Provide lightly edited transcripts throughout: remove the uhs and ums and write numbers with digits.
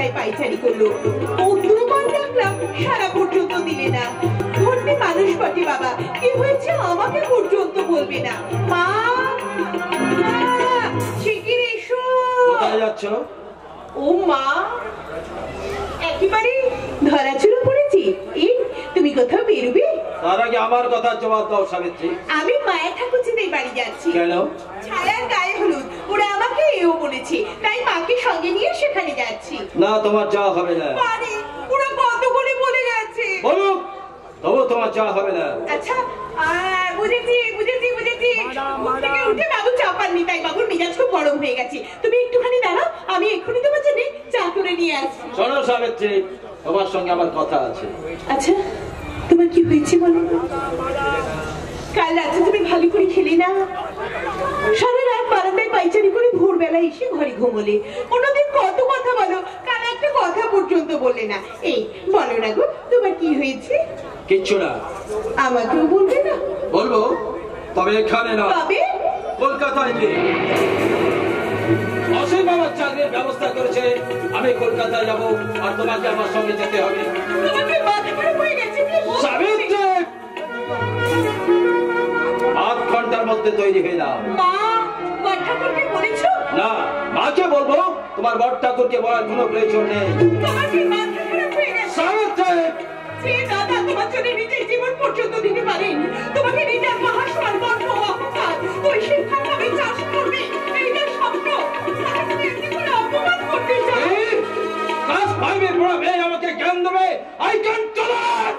বারান্দায় পায়চারি করলো। কতবার ডাকলাম, সারা পর্যন্ত দিলে না। ধরতে মানুষ পাঠে বাবা, কি হয়েছে আমাকে পর্যন্ত বলবে না। মা, শিগগির এসো। কোথায় যাচ্ছ? ও মা, একেবারে ধরাচুরো পড়েছি। এই তুমি কোথাও বেরোবে? তার আগে আমার কথা জবাব দাও সাবিত্রী। আমি মায়া ঠাকুরজিদের বাড়ি যাচ্ছি। কেন? ছায়ার গায়ে হলুদ, ওরা আমাকে এও বলেছে, তাই মাকে সঙ্গে নিয়ে সেখানে যাচ্ছি। না, তোমার যাওয়া হবে না। পারে, ওরা কত করে বলে গেছে। বলুক, তবু তোমার যাওয়া হবে না। আচ্ছা, বুঝেছি বুঝেছি বুঝেছি। ঘুম থেকে উঠে বাবু চা পাননি, তাই বাবুর মেজাজ খুব গরম হয়ে গেছে। তুমি একটুখানি দাঁড়াও, আমি এক্ষুনি তোমার জন্য চা করে নিয়ে আসছি। শোনো সাবিত্রী, তোমার সঙ্গে আমার কথা আছে। আচ্ছা, তোমার কি হয়েছে বলো? কাল রাতে তুমি ভালো করে খেলে না, সারা রাত বারান্দায় পায়চারি করে ভোরবেলা এসে ঘরে ঘুমোলে। অন্যদিন কত কথা বলো, কাল একটা কথা পর্যন্ত বললে না। এই বলো না গো, তোমার কি হয়েছে? কিচ্ছু না। আমাকেও বলবে না? বলবো, তবে এখানে না, তবে কলকাতায় গিয়ে। অসীম আমার চাকরির ব্যবস্থা করেছে, আমি কলকাতায় যাব, আর তোমাকে আমার সঙ্গে যেতে হবে। তোমাকে মাথা খারাপ হয়ে গেছে কি? সাবিত্রী, 8 ঘন্টার মধ্যে তৈরি হয়ে নাও। মা, বড় ঠাকুরকে বলেছো? না, মাকে বলবো, তোমার বড় ঠাকুরকে বলার কোনো প্রয়োজন নেই। তোমার কি মাথা খারাপ হয়ে গেছে? সাবিত্রী, যে দাদা তোমার জন্য নিজের জীবন পর্যন্ত দিতে পারেন, তোমাকে নিজের মহাসমান গর্ব অহংকার ওই শিক্ষাভাবে চাষ করবে, এইটার স্বপ্ন, তাকে তুমি এমনি করে অপমান করতে চাও? ক্লাস 5 এর পড়া মেয়ে আমাকে জ্ঞান দেবে? I can tolerate.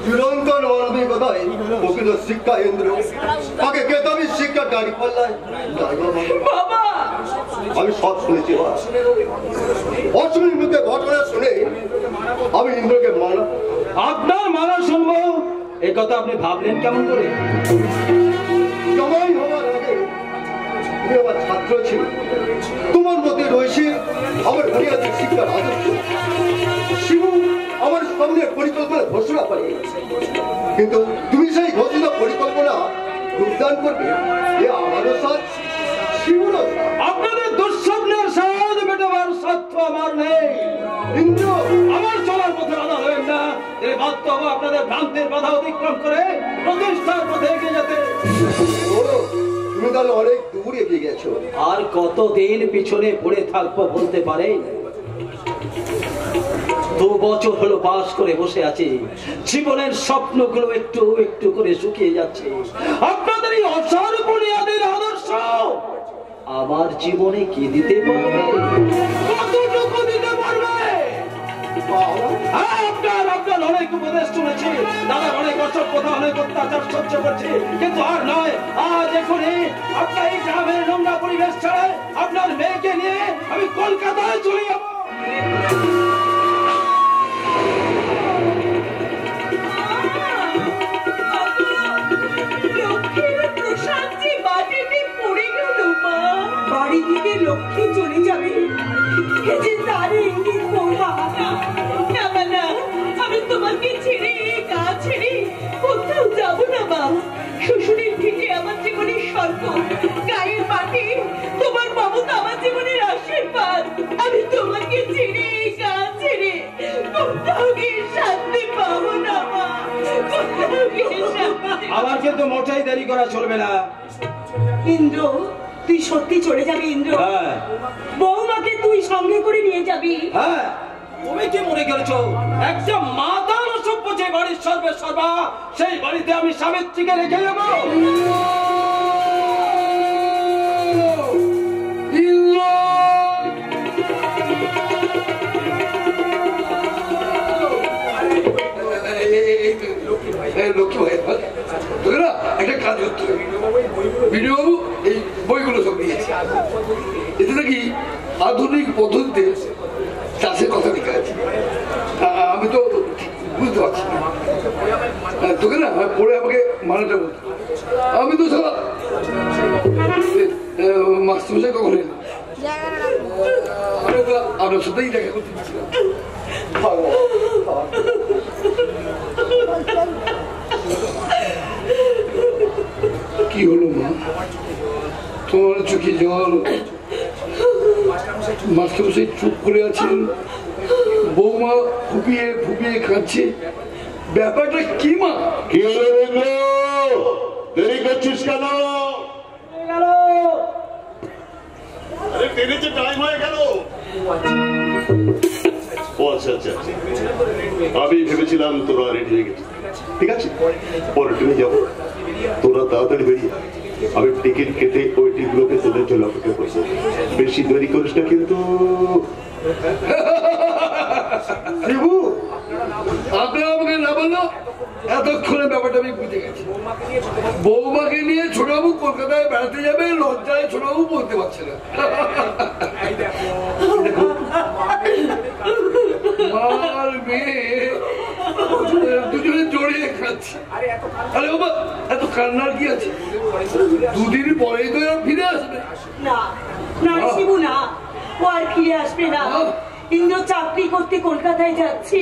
চিরন্তন মানবিকতায় প্রকৃত শিক্ষা কেন্দ্র, তাকে কেতাবি শিক্ষা দাঁড়ি পাল্লায়। বাবা, আমি সব শুনেছি। অশ্বিনীর মুখে ঘটনা শুনে আমি ইন্দ্রকে মানা। আপনার মানা শুনবো, এই কথা আপনি ভাবলেন কেমন করে? জামাই হওয়ার আগে তুমি আমার ছাত্র ছিল, তোমার মধ্যে রয়েছে আমার বুনিয়াদী শিক্ষার আদর্শ। শিবু আমার সামনের পরিকল্পনা ঘোষণা করে, কিন্তু তুমি সেই ঘোষণা পরিকল্পনা যোগদান করবে, এ আমারও সাথ, শিবুরও সাথ। আপনাদের দুঃস্বপ্নের সাথ মেটাবার সাধ্য আমার নেই। ইন্দ্র, আমার চলার পথে বাধা হবেন না। এই বাধ্য হবো আপনাদের ভ্রান্তের বাধা অতিক্রম করে প্রতিষ্ঠার পথে এগিয়ে যেতে। তুমি তাহলে অনেক দূর এগিয়ে গেছো। আর কতদিন পিছনে পড়ে থাকবো বলতে পারে? 2 বছর হলো পাস করে বসে আছি, জীবনের স্বপ্নগুলো একটু একটু করে শুকিয়ে যাচ্ছে। আপনাদের এই অসার বুনিয়াদের আদর্শ আমার জীবনে কি দিতে পারবে? কতটুকু দিতে পারবে? আপনার অনেক উপদেশ শুনেছি, দাদার অনেক অসভ্যতা, অনেক অত্যাচার সহ্য করছি, কিন্তু আর নয়। আজ এখনই আপনার এই গ্রামের নোংরা পরিবেশ ছাড়াই আপনার মেয়েকে নিয়ে আমি কলকাতায় চলে যাব। বাড়ি থেকে লক্ষ্মী চলে যাবে, তারই ইঙ্গিত বৌমা। না, আমি তোমাকে ছেড়ে, গা ছেড়ে কোথাও যাবো না মা। শ্বশুরের ভিটে আমার জীবনের স্বর্গ, গায়ের মাটি তোমার মমতা আমার জীবনের আশীর্বাদ। আমি তোমাকে ছেড়ে, গা ছেড়ে কোথাও গিয়ে শান্তি পাবো না মা, কোথাও গিয়ে শান্তি। আমার কিন্তু মোটেই দেরি করা চলবে না। ইন্দ্র, তুই সত্যি চলে যাবি? ইন্দ্র, হ্যাঁ। বৌমাকে তুই সঙ্গে করে নিয়ে যাবি? হ্যাঁ। তুমি কি মনে করেছো একটা মাতাল অসভ্য যে বাড়ির সর্বে সর্বা, সেই বাড়িতে আমি সাবিত্রীকে রেখে যাবো? লক্ষ্মী ভাই, তোকে না একটা কাজ করতে হবে। বিডিওবাবু এই বইগুলো সব দিয়েছে, এতে নাকি আধুনিক পদ্ধতিতে চাষের কথা লেখা আছে। আমি তো বুঝতে পারছি না, তোকে না পড়ে আমাকে মানাটা বলতে। আমি তো সারা মাস্টারমশাই কখন এলাম, আমি তো আপনার সাথেই দেখা করতে দিচ্ছিলাম। কি কি হলো মা, তোমার চোখে জল? মাস্টারমশাই চুপ করে আছেন, বৌমা ফুপিয়ে ফুপিয়ে কাঁদছে, ব্যাপারটা কি মা? কি হলো দেরি করছিস কেন? আরে ট্রেনের টাইম হয়ে গেল। ও আচ্ছা আচ্ছা, আমি ভেবেছিলাম তোরা রেডি হয়ে গেছিস। ঠিক আছে, পরে ট্রেনে যাবো, তোরা তাড়াতাড়ি বেরিয়ে। আমি টিকিট কেটে ওই টিগুলোকে তোদের জন্য অপেক্ষা করছি। বেশি দেরি করিস না কিন্তু। আপনারা আমাকে না বললো, এতক্ষণে ব্যাপারটা আমি বুঝে গেছি। বৌমাকে নিয়ে ছোটবাবু কলকাতায় বেড়াতে যাবে, লজ্জায় ছোটবাবু বলতে পারছে না। মার মেয়ে দুজনে জড়িয়ে খাচ্ছে। আরে বাবা, এত কান্নার কি আছে? দুদিন পরেই তো ফিরে আসবে। না না শিবু, না, ও আর ফিরে আসবে না। ইন্দ্র চাকরি করতে কলকাতায় যাচ্ছে,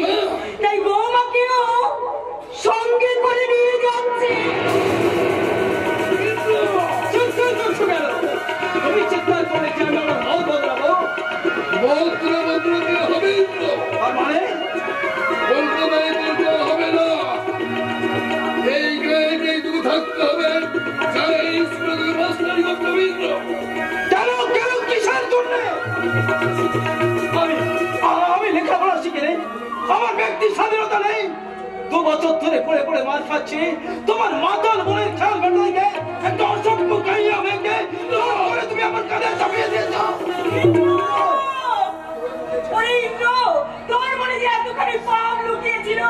তাই বৌমাকেও সঙ্গে করে নিয়ে যাচ্ছে। তুমি চিৎকার করে কি আমি আমার মত বদলাবো? হবে তার মানে কলকাতায় বলতে হবে না, এই গ্রামে তুমি থাকতে হবে। কেন কিসের জন্য? আমি লেখাপড়া শিখে নেই, আমার ব্যক্তির স্বাধীনতা নেই। 2 বছর ধরে পড়ে পড়ে মার খাচ্ছি। তোমার মাতাল বোনের খেয়াল বেটা দিকে একটা অসভ্য কাইয়া ভেঙে তুমি আমার কাঁধে চাপিয়ে দিয়েছ। তোর মনে যে এতখানি পাপ লুকিয়েছিল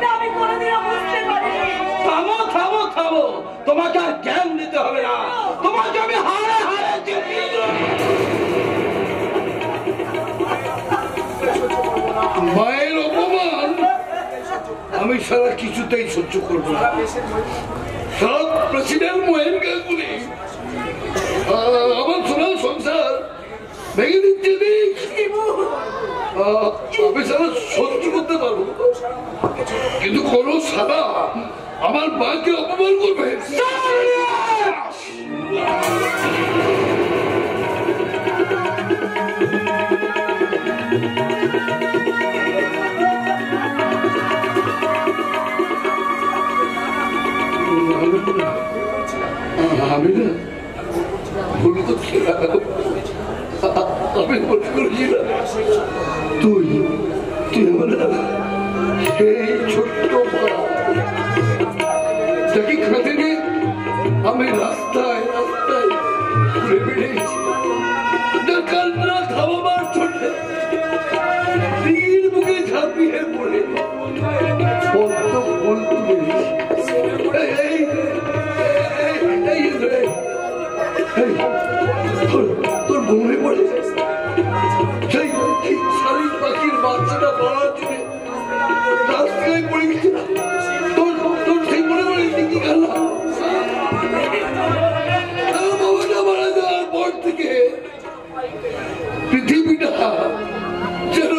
তা আমি কোনোদিনও বুঝতে পারিনি। থামো থামো থামো, তোমাকে আর জ্ঞান দিতে হবে না, তোমাকে আমি হারে হারে চিনি। মায়ের অপমান আমি সারা কিছুতেই সহ্য করবো না। সারা প্রেসিডেন্ট মহেন গাঙ্গুলি আমার সোনার সংসার ভেঙে দিচ্ছে। আমি সারা সহ্য করতে পারবো, কিন্তু কোন সারা আমার মাকে অপমান করবে। আমি না ভুল করছিলাম, আমি ভুল করেছিলাম। তুই আমার সেই ছোট্ট যাকে খাতে নিয়ে আমি রাস্তায় রাস্তায় ঘুরে বেড়েছি, কান্না থামাবার ছোটে দিঘির বুকে ঝাঁপিয়ে পড়ে পদ্ম ফুল তোর ঘুমে পড়ে সেই শালিক পাখির বাচ্চাটা পড়ার জন্য রাস্তায় পড়ে গেছিলাম। তোর সেই মনে পড়ে কি গেলাম বাবাটা মারা যাওয়ার পর থেকে পৃথিবীটা যেন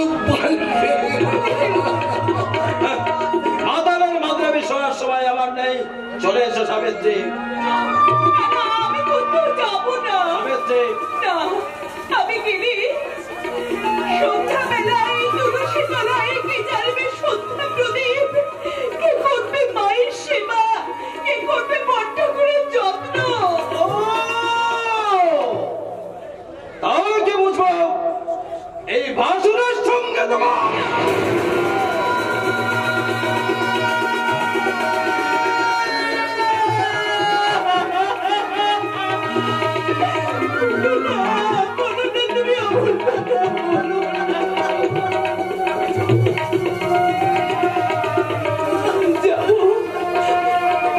মাতালের মাদ্রাবি শোনার সময় আমার নেই। চলে এসো সাবিত্রী। আমি কোথাও যাবো না। সাবিত্রী, না, আমি গেলি সন্ধ্যাবেলায় তুলসী তলায় কে জ্বালবে সন্ধ্যা প্রদীপ, কে করবে মায়ের সেবা, কে করবে বড় ঠাকুরের যত্ন। তাও কি বুঝবো এই ভাষণের সঙ্গে তোমার?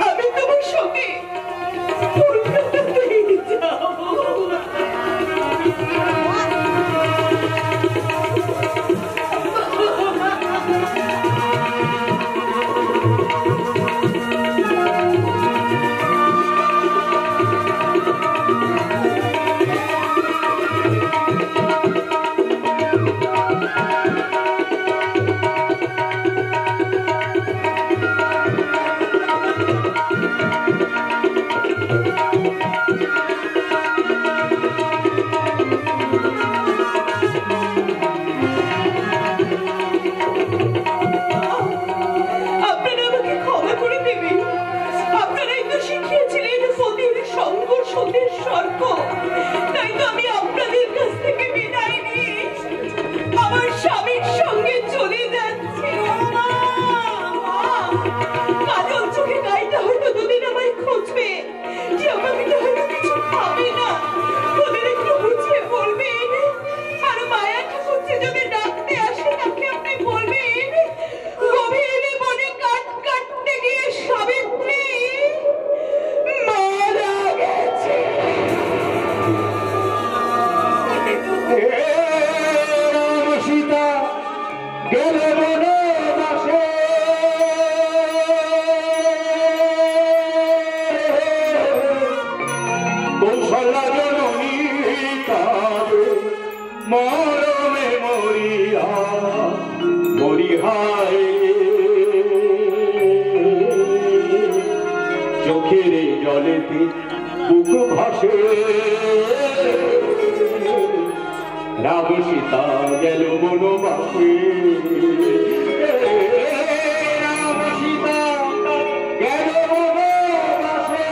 আমি তোমার সঙ্গে কুশলা জননী কাবে মরমে মরিয়া মরিহায় চোখের জলেতে বুক ভাসে রাম সীতা গেল বনবাসে রাম সীতা গেল বনবাসে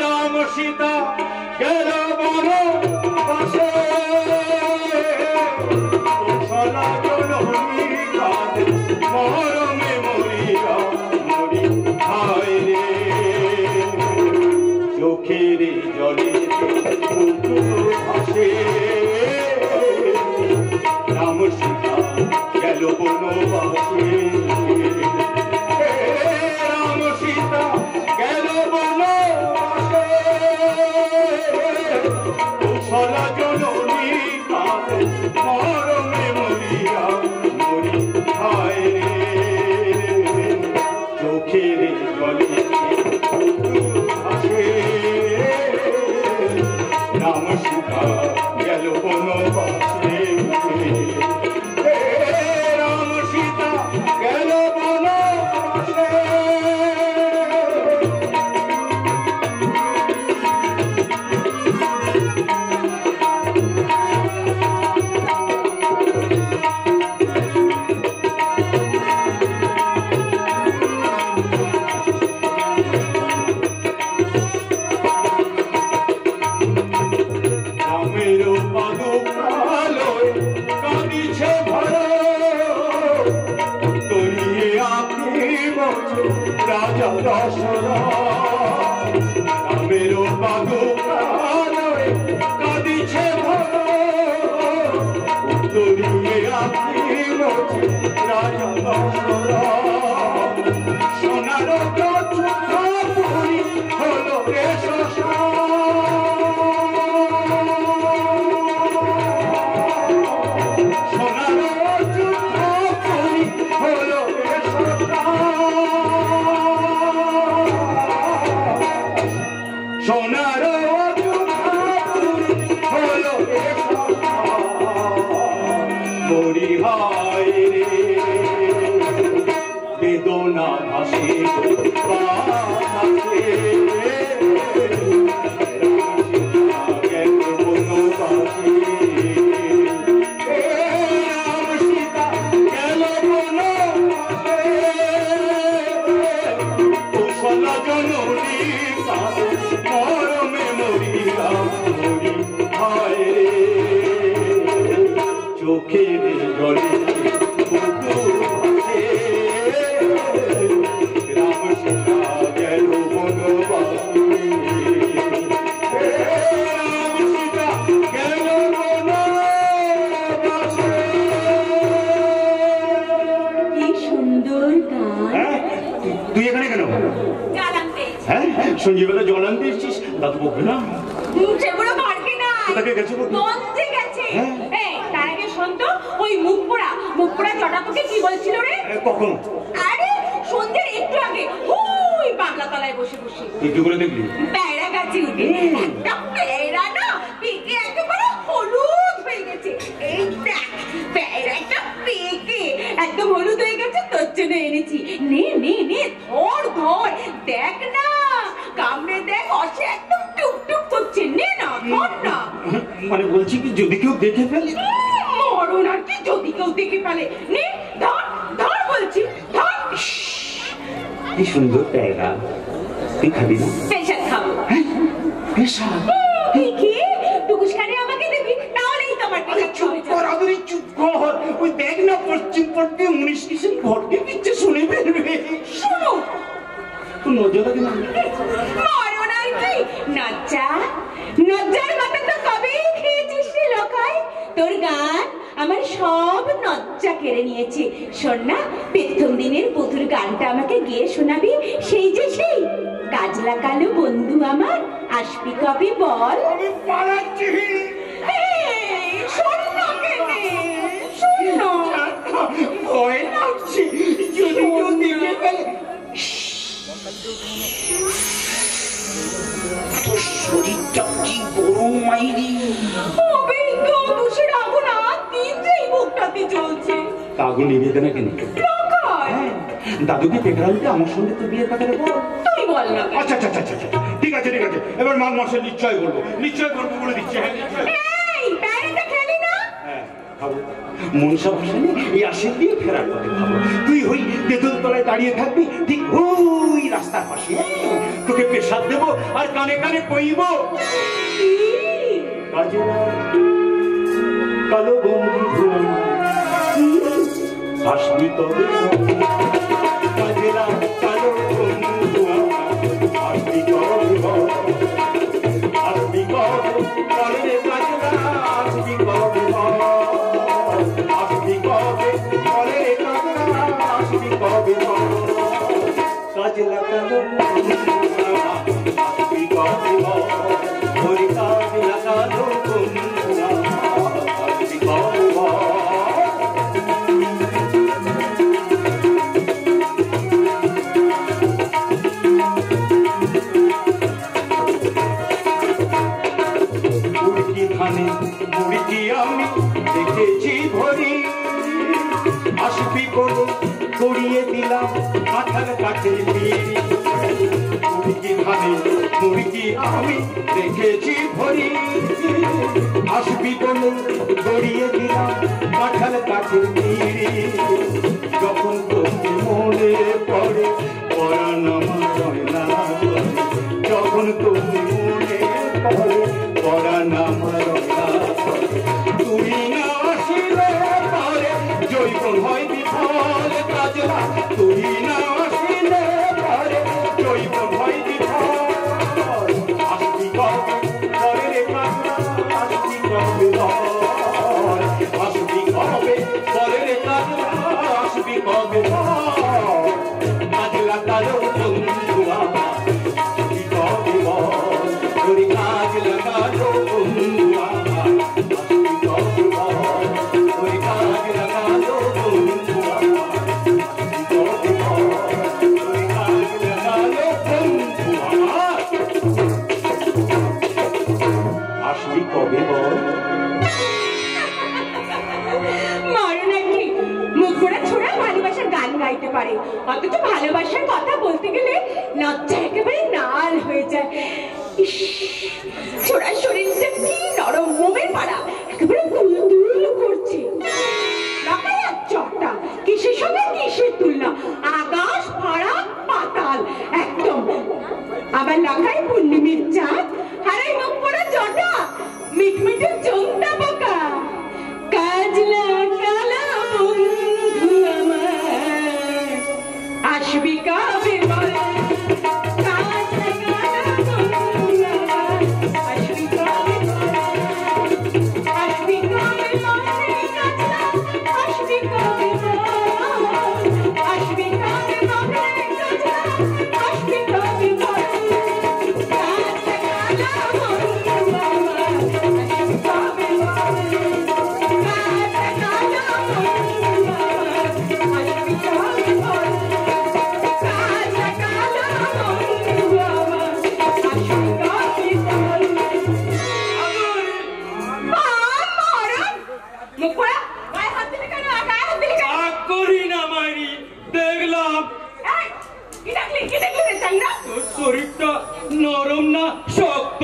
রাম সীতা গেল বনবাসে কুশলা জননী কাঁদে মরমে মরিয়া মরিহায় রে চোখের জলে বুক ভাসে রাম সীতা গেল বনবাসে রাম সীতা গেল বনবাসে কুশলা জননী কাঁদে মরমে মরিয়া মরিহায় রে চোখের জলে ভাসে রাম সীতা গেল বনবাসে রাম সীতা গেল বনবাসে রামের পাদুকালয় কাঁদিছে ভারত তলিয়ে আপনি বছর রাজা দশরথ রামের পাদুকালয় কাঁদিছে ভারত তলিয়ে আপনি বছর রাজা দশরথ সোনার চুরি হলো রে সোনার মরিহায় রে বেদনা ভাসে বাতাসে গেল বনবাসে রাম সীতা গেল বনবাসে কুশলা জননী কাঁদে মরমে মরিয়া মরিহায় রে চোখের জলে বুক ভাসে রাম সীতা গেল বনবাসে রাম সীতা গেল বনবাসে কি সুন্দর গান। তুই এখানে কেন? হ্যাঁ সঞ্জীবেলা জল আনতে এসছিস? দাদু বকবে না? সেগুলো পারবে না। কোথাকে গেছে বকবে? মঞ্চে গেছে। হ্যাঁ। এই, তার আগে শোন তো, ওই মুখ পোড়া জটা তোকে কি বলছিল রে? কখন? আরে সন্ধ্যের একটু আগে ওই বাংলা তলায় বসে বসে। তুই কি করে দেখলি? প্যারা গাছে উঠে একটা প্যারা না পেকে একেবারে হলুদ হয়ে গেছে। এই দেখ প্যারাটা পেকে একদম হলুদ হয়ে গেছে, তোর জন্য এনেছি। নে নে নে ধর ধর, দেখ না কামড়ে দেখ, অসে একদম টুকটুক করছে। নে না ধর না। মানে বলছি কি যদি কেউ দেখে ফেলে? মরণ আর কি যদি কেউ দেখে ফেলে। নে ধর ধর বলছি, ধর। কি সুন্দর প্যারা, তুই খাবি না? পেশা খাবো। পেশা? কি টুকুসখানে আমাকে দিবি, তাহলেই তোমার পেশা ছুঁয়ে যাবে। চুপ কর, ওই দেখ না পশ্চিম পড়তে 19 কিসের ঘটকে দিচ্ছে, শুনে ফেলবে। শোনো তুই নজর রাখি না। মরণ আর কি নজ্জা, নজ্জার মাথা তো কবেই খেয়েছিস রে লোকায়। তোর গান আমার সব নজ্জা কেড়ে নিয়েছে। শোন না, প্রথম দিনের বধুর গানটা আমাকে গেয়ে শোনাবি। সেই যে সেই কাজলা কালো বন্ধু আমার আসবি কবি বল। আমি পালাচ্ছি। শোন না কেনে, শোন না। ভয় লাগছে, যদি দেখে ফেলে। শরীরটা কি গরম মাইরি। অভিজ্ঞ দোষের আগুন আর দিন যেই বুকটাতে জ্বলছে। আগুন নিভে না কেন? দাদুকে পেটালতে আমার সঙ্গে তো বিয়ের কথা বল। তুই বল না। আচ্ছা আচ্ছা আচ্ছা আচ্ছা, ঠিক আছে ঠিক আছে, এবার মাঘ মাসে নিশ্চয় বলবো, নিশ্চয় বলবো বলে দিচ্ছি। হ্যাঁ নিশ্চয়। এই ব্যারেটা খেলি না। হ্যাঁ খাবো। মনসা ভাসানে এই আশীর দিয়ে ফেরার পথে খাবো। তুই ওই তেঁতুল তলায় দাঁড়িয়ে থাকবি, ঠিক ওই রাস্তার পাশে। তোকে পেশাদ দেবো আর কানে কানে কইব, কালো বন্ধু আসবি কবে, কাজেরা কালো বন্ধু আসবি কবে, আসবি কবে বলে কাজেরা, আসবি কবে, আসবি কবে বলে কাজেরা, আসবি কবে, কাজেরা কালো আসবি কবে, ওরে কাজেরা কালো বন্ধু আসবি কবে। মুড়কি আমি দেখেছি ভরি, আসবি বলে করিয়ে দিলাম মাথার কাঠের পিড়ি। মুড়কি ধানে মুড়কি আমি দেখেছি ভরি, আসবি বলে করিয়ে দিলাম মাথার কাঠের পিড়ি। যখন তোকে মনে পড়ে পরাণ আমার রয়না করে, যখন তোকে মনে পড়ে পরাণ আমার রয়না করে, তুই না আসিলে পরে জৈবন হয় বিফল কাজলা, তুই না আসিলে পরে জৈবন হয় বিফল। আসবি কবে পরে রে কাজলা, আসবি কবে, আসবি কবে পরে রে কাজলা, আসবি কবে, কাজলা কালো বন্ধু আমার আসবি কবে, তোরে কাজলা কালো বন্ধু আমার আসবি কবে, তোরে কাজলা কালো বন্ধু আমার আসবি কবে, তোরে কাজলা কালো বন্ধু আমার আসবি কবে বল। মারো নাকি মুখ ঘোরা ছোড়া ভালোবাসার গান গাইতে পারে, অথচ ভালোবাসার কথা বলতে গেলে লজ্জা একেবারে নাল হয়ে যায়। ছোড়ার শরীরটা কি নরম, মোমের পাড়া একেবারে দুল করছে। লাগাইয়ার চটটা কিসের সঙ্গে কিসের তুলনা, আকাশ ফাড়া পাতাল একদম। আবার লাগাই পূর্ণিমের চাঁদ, হারাই মুখ পড়া জটা, মিটমিটে চোখটা পোকা। কাজলা কালা বন্ধু আমার আসবি কবে বল, কাজলা কালা বন্ধু আমার আসবি কবে বল, আসবি কবে বল রে কাজলা, আসবি কবে বল, আসবি কবে বল রে কাজলা, আসবি কবে বল, কাজলা কালা বন্ধু আমার আসবি কবে শরীরটা নরম না শক্ত?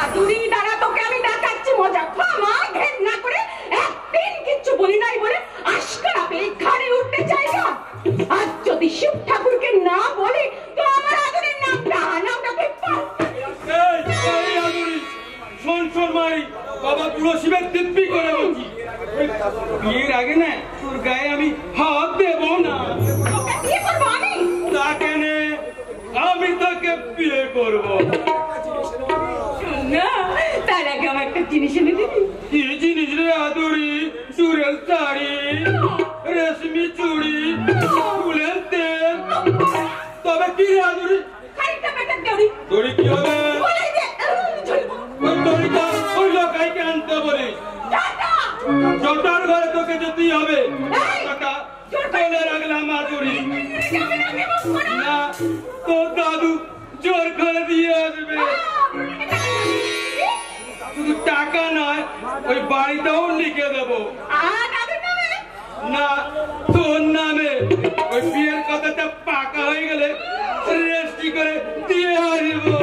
আদুরি দ্বারা তোকে আমি দেখাচ্ছি মজা। মামা ঘেন্না করে একদিন কিচ্ছু বলি নাই বলে আশকারা পেয়ে ঘাড়ে উঠতে চাই না। আজ যদি শিব ঠাকুরকে না বলি তো আমার আদুরির নামটাকে শোন শোন মাই, বাবা পুরো শিবের দিব্যি করে বলছি, বিয়ের আগে না তোর গায়ে আমি হাত দেবো না। বিয়ে করবো আমি? তা কেন, আমি তোকে বিয়ে করবো না। তার আগে আমার একটা জিনিস এনে দিবি। কি জিনিস রে আদুরি? সুরের শাড়ি, রেশমি চুড়ি, ফুলের করি না, তোর দাদু জোর করে দিয়ে আসবে। শুধু টাকা নয়, ওই বাড়িটাও লিখে দেবো। না, তোর নামে। ওই বিয়ের কথাটা পাকা হয়ে গেলে রেজিস্ট্রি করে দিয়ে আসবো।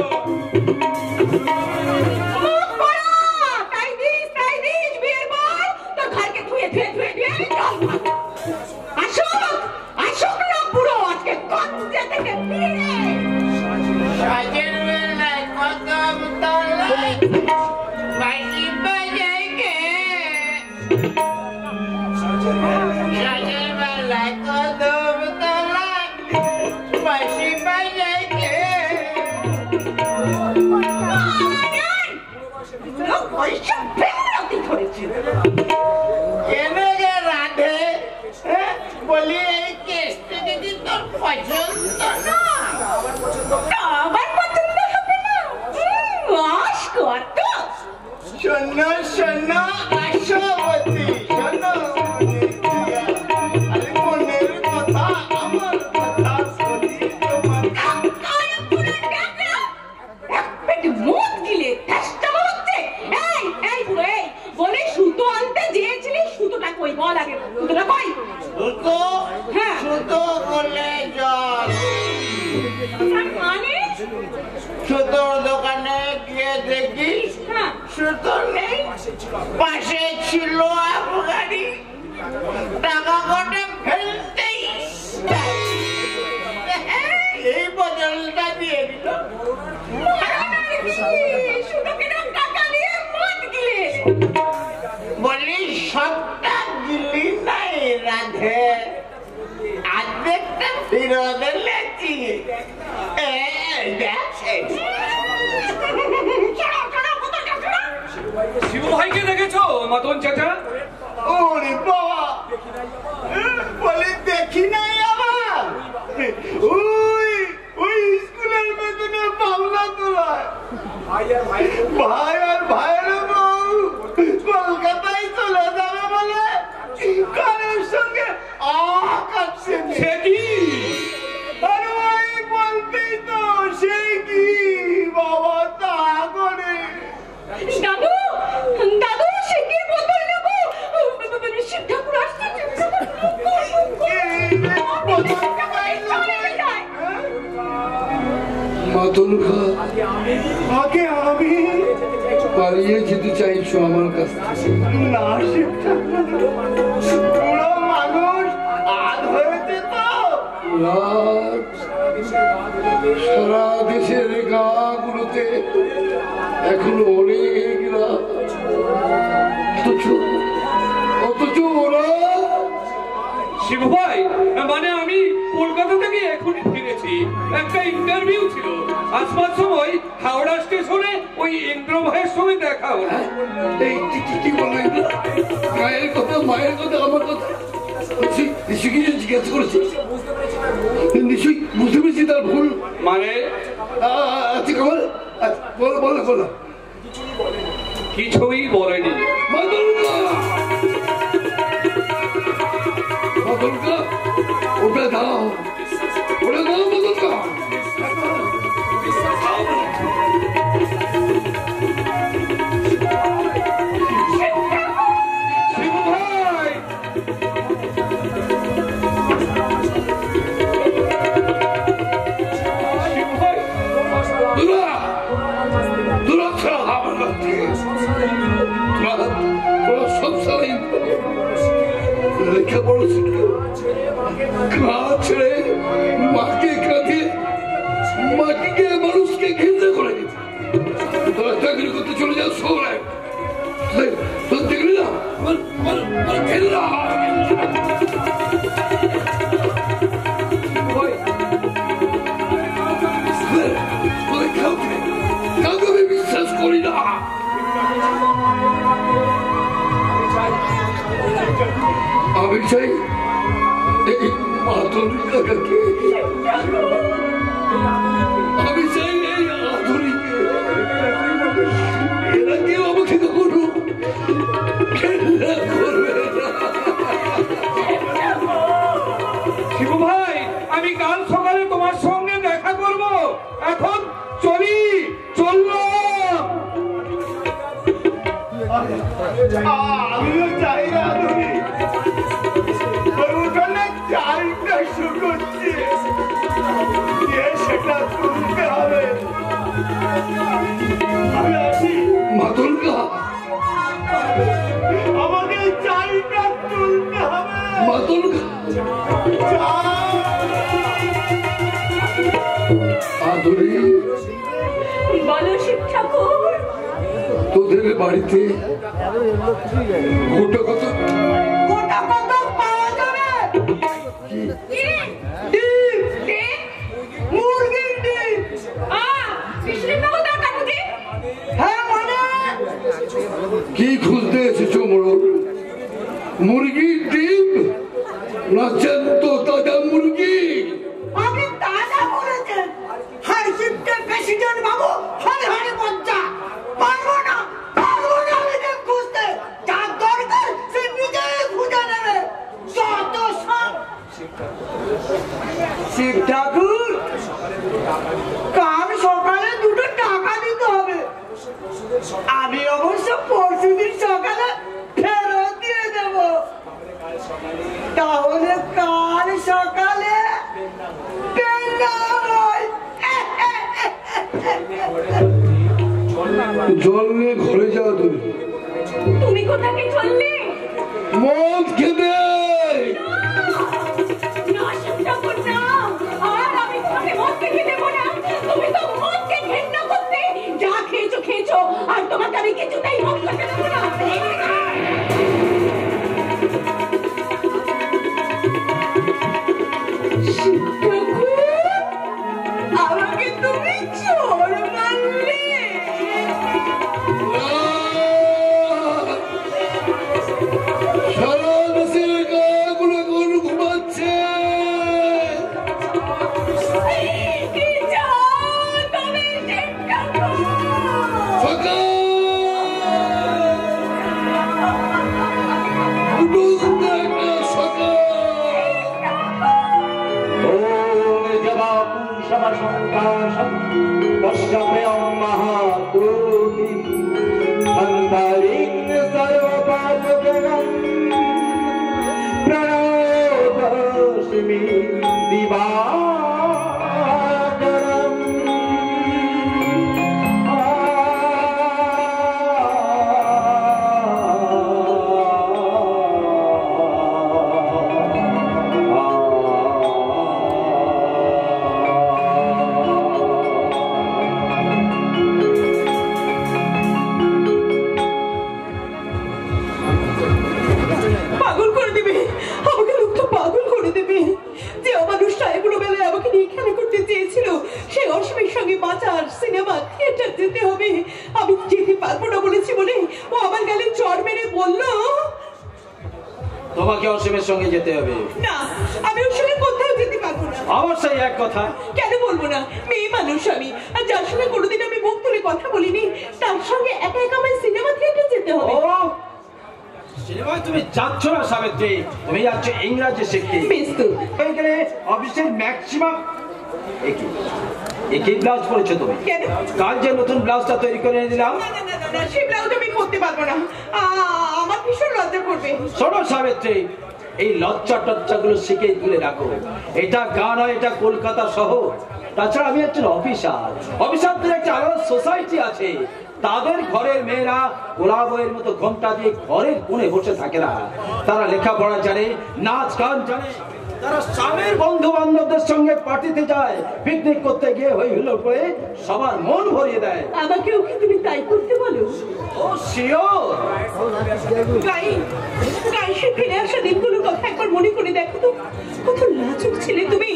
সুতোর দোকানে গিয়ে দেখিস সুতো নেই, পাশে ছিল আফগানি, টাকা কটে ফেলতেই এই বদলটা দিয়ে দিল। বলি সবটা গিলি নাই রাধে, আর্ধেকটা ফিরত লেছি। শিবু ভাইকে দেখেছো মদন চাচা? ওরে বাবা, বলে দেখি নাই আবার। ওই স্কুলের বেতনে পাওনা তোলায় ভাই আর ভাইয়ের বউ কলকাতায় চলে যাবে বলে কারের সঙ্গে কাটছে। সে কি? আরে ওই বলতেই তো, সে কি বাবা তা করে। দাদু দাদু শিগগির বোতল নেবো, শিব ঠাকুর আসছে। মাতন খা, আগে আমি পালিয়ে যেতে চাইছো আমার কাছ থেকে? না শিব ঠাকুর, পুরো মানুষ আধ হয়েছে তো। রাত সারা দেশের গাঁগুলোতে এখনো অনেক রাত, অথচ ওরা। শিবু ভাই, মানে আমি কলকাতা থেকে এখনই ফিরেছি, একটা ইন্টারভিউ ছিল। আসবার সময় হাওড়া স্টেশনে ওই ইন্দ্র ভাইয়ের সঙ্গে দেখা হলো। এই কি বলবে? মায়ের কথা, মায়ের কথা, আমার কথা নিশ্চয়ই কিছু জিজ্ঞাসা করেছি, নিশ্চয়ই বুঝতে পেরেছি তার ভুল। মানে আচ্ছা খবর বলো বলো বলো। কিছুই বলেনি। ওটা দাও, ওটা দাও বদলকা। শিবু ভাই, শিবু ভাই, দুরক্ষা আমার কাছ থেকে সব সারাই লেখাপড়া শিখে কাজ ছেড়ে মাকে কাঁধে মাটিকে মানুষকে ঘৃণা করে দিতে, তোরা চাকরি করতে চলে যাও শহরে। তোর দেখলি না কাউকে আমি বিশ্বাস করি না। আমি চাই এই মাতন কাকাকে, আমি চাই এই আধুনিকে, এরা কেউ আমাকে কখনো ঘৃণা করবে না। শিবু ভাই, আমি কাল সকালে তোমার সঙ্গে দেখা করব। এখন চলি, চললাম। আমিও চাই না তুমি উঠোনে চালটা শুকোচ্ছে, সেটা তুলতে হবে। আমি আছি মাতঙ্গা, আমাকে চালটা তুলতে হবে। মাতঙ্গা, আদুরি বলো শিব ঠাকুর। তোদের বাড়িতে গোটা কত পাওয়া যাবে? মুরগির ডিম। হ্যাঁ মানে কি খুঁজতে এসেছো মোড়ল? মুরগির ডিম না জ্যান্ত তাজা মুরগি? আপনি তাজা বলেছেন। হাই শিফটের প্রেসিডেন্ট বাবু হরে হরে বজ্জা পারবো না আমি খুঁজতে। যার দরকার সে নিজেই খুঁজে নেবে। যত সব শিব ঠাকুর, কাল সকালে দুটো টাকা দিতে হবে। আমি অবশ্য পরশুদিন সকালে ফেরত দিয়ে দেব। তাহলে কাল সকালে জল নিয়ে ঘরে যাওয়া তুমি। তুমি কোথাকে চললে? মদ খেতে। আর আমি তোমাকে মদ খেতে দেবো না। তুমি তো মদকে ঘেন্না করতে। যা খেয়েছো খেয়েছো, আর তোমাকে আমি কিছুতেই মদ খেতে দেবো না। আমাকে তুমি চোর মানলে। সারা দেশের গাগুলো এখন ঘুমাচ্ছে। তোমাকে অসীমের সঙ্গে যেতে হবে। না, আমি ওর সঙ্গে কোথাও যেতে পারবো না। অবশ্যই এক কথা। কেন বলবো না? মেয়ে মানুষ আমি, আর যার সঙ্গে কোনোদিন আমি মুখ তুলে কথা বলিনি, তার সঙ্গে একা একা আমার সিনেমা থিয়েটারে যেতে হবে। সিনেমায় তুমি যাচ্ছ না সাবিত্রী, তুমি যাচ্ছ ইংরাজি শিখতে। এখানে অফিসের ম্যাক্সিমাম একই ব্লাউজ পরেছো তুমি। কেন? কাল যে নতুন ব্লাউজটা তৈরি করে দিলাম। না, সেই ব্লাউজ আমি পরতে পারবো না। আমার ভীষণ লজ্জা করবে। শোনো সাবিত্রী, এই লজ্জা টজ্জা গুলো শিখে তুলে রাখো। এটা গান হয়, এটা কলকাতা শহর। তাছাড়া আমি একজন অফিসারদের একটা আলাদা সোসাইটি আছে। তাদের ঘরের মেয়েরা গোলা বইয়ের মতো ঘোমটা দিয়ে ঘরের কোণে বসে থাকে না। তারা লেখাপড়া জানে, নাচ গান জানে। তারা স্বামীর বন্ধু বান্ধবদের সঙ্গে পার্টিতে যায়, পিকনিক করতে গিয়ে হই হুল্লোড় করে সবার মন ভরিয়ে দেয়। আমাকেও কি তুমি তাই করতে বলো? ও শিওর। সে ফিরে আসা দিনগুলোর কথা একবার মনে করে দেখো তো। কত লাজুক ছিলে তুমি,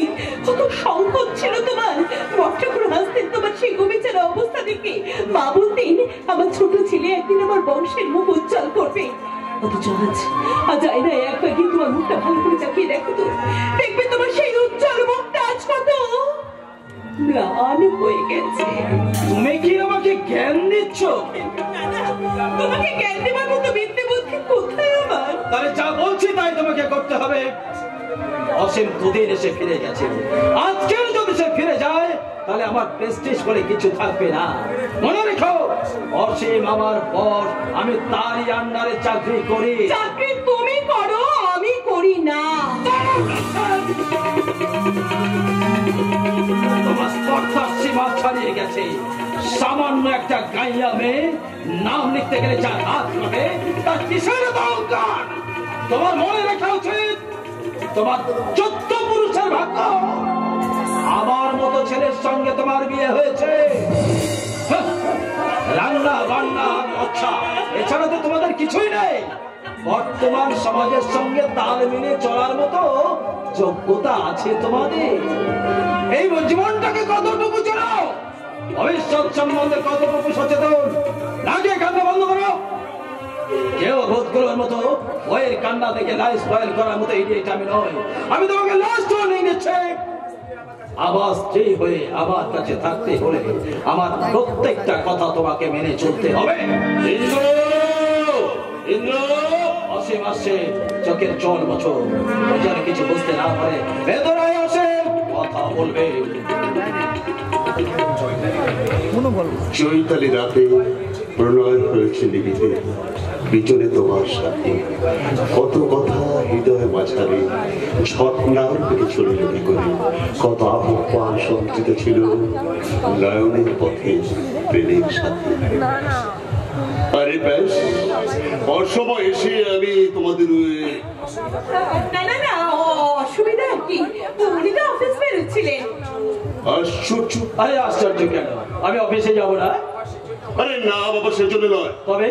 কত সংকট ছিল তোমার। মটকা করে হাসতেন তোমার সেই গোবিচারা অবস্থা দেখে। মা বলতেন আমার ছোট ছেলে একদিন আমার বংশের মুখ উজ্জ্বল করবে। অথচ আজ আয়না একবার গিয়ে তোমার মুখটা ভালো করে তাকিয়ে দেখো তো, দেখবে তোমার সেই উজ্জ্বল মুখটা আজ কত ম্লান হয়ে গেছে। তুমি কি আমাকে জ্ঞান দিচ্ছ? তোমাকে জ্ঞান দেওয়ার মতো বিদ্যে বুদ্ধি কোথায় আমার? তাহলে যা বলছি তাই তোমাকে করতে হবে। অসীম দুদিন এসে ফিরে গেছে, আজকেও যদি সে ফিরে যায় তাহলে আমার প্রেস্টিজ বলে কিছু থাকবে না। মনে রেখো, অসীম আমার বস, আমি তারই আন্ডারে চাকরি করি। চাকরি তুমি করো, আমি করি না। তোমার স্পর্ধার সীমা ছাড়িয়ে গেছে। সামান্য একটা গাইয়া মেয়ে নাম লিখতে গেলে যার হাত হবে তার কিসের দরকার? তোমার মনে রাখা উচিত, তোমার 14 পুরুষের ভাগ্য। আমার মতো ছেলের সঙ্গে তোমার বিয়ে হয়েছে। রান্না বান্না আচ্ছা, এছাড়া তো তোমাদের কিছুই নেই। বর্তমান সমাজের সঙ্গে তাল মিলিয়ে চলার মতো যোগ্যতা আছে তোমাদের? এই জীবনটাকে কতটুকু চালাও, ভবিষ্যৎ সম্বন্ধে কতটুকু সচেতন? নাকি কান্না বন্ধ করো। কেউ ভূতগুলোর মতো বইয়ের কান্না দেখে লাইফ স্পয়েল করার মতো ইডিয়েট আমি নই। আমি তোমাকে লাস্ট ওয়ার্নিং দিচ্ছি, আবার স্ত্রী হয়ে আমার কাছে থাকতে হলে আমার প্রত্যেকটা কথা তোমাকে মেনে চলতে হবে। ইন্দ্র, ইন্দ্র, অসীম আসছে, চোখের জল বছর যেন কিছু বুঝতে না পারে, ভেতরে আসে কথা বলবে। চৈতালি রাতে প্রণয় হয়েছে লিপিতে, পিছনে তোমার সাথে কত কথা হৃদয় মাঝারে ঝর্ণার দিকে ছড়িয়ে কি করে, কত আহ্বান সঞ্চিত ছিল নয়নের পথে প্রেমের সাথে। আরে ব্যাস, অসময় এসে আমি তোমাদের না না না, অসুবিধা কি? উনি তো অফিস বেরোচ্ছিলেন। আশ্চর্য। আরে আশ্চর্য কেন? আমি অফিসে যাব না? আরে না বাবা, সেজন্য নয়। তবে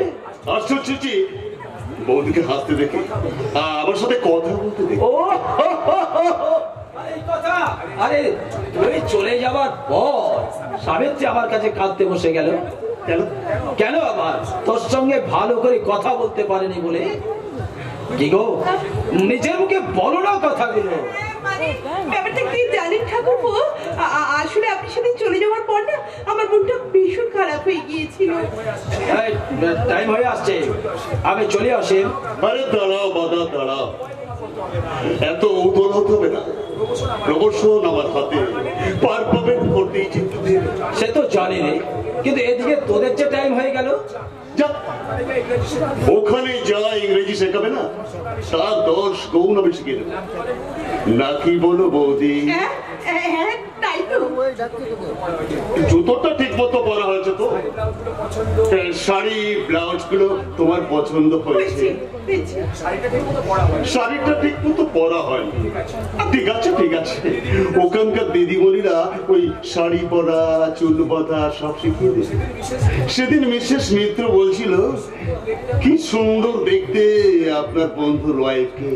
আশ্চর্য যে বৌদিকে হাসতে দেখে, আমার সাথে কথা বলতে দেখে। ও এই কথা, আরে তুই চলে যাওয়ার পর সাবিত্রী আমার কাছে কাঁদতে বসে গেল। কেন? কেন আবার? তোর সঙ্গে ভালো করে কথা বলতে পারেনি বলে। কি গো, নিজের মুখে বলো না কথাগুলো। মানে ব্যাপারটা কি জানেন ঠাকুরপো, আসলে আপনি সেদিন চলে যাওয়ার পর না আমার মনটা ভীষণ খারাপ হয়ে গিয়েছিল। টাইম হয়ে আসছে, আমি চলে আসি। আরে দাঁড়াও বাদা, দাঁড়াও, এত উতল হতে হবে না। প্রমোশন আমার হাতে, পারফরমেন্স করতেই চিন্তা। সে তো জানি রে, কিন্তু এদিকে তোদের যে টাইম হয়ে গেল। ওখানে যা ইংরেজি শেখাবে না তার 10 গুণ আমি শিখিয়ে দেবো। নাকি বলো বৌদি? তাই তো। জুতোটা ঠিক মতো পরা হয়েছে তো? শাড়ি ব্লাউজ গুলো তোমার পছন্দ হয়েছে? শাড়িটা ঠিক মতো পরা হয়নি। ঠিক আছে ঠিক আছে, ওখানকার দিদিমণিরা ওই শাড়ি পরা, চুল বাঁধা সব শিখিয়ে দিয়েছে। সেদিন মিসেস মিত্র বলছিল কি সুন্দর দেখতে আপনার বন্ধুর ওয়াইফকে।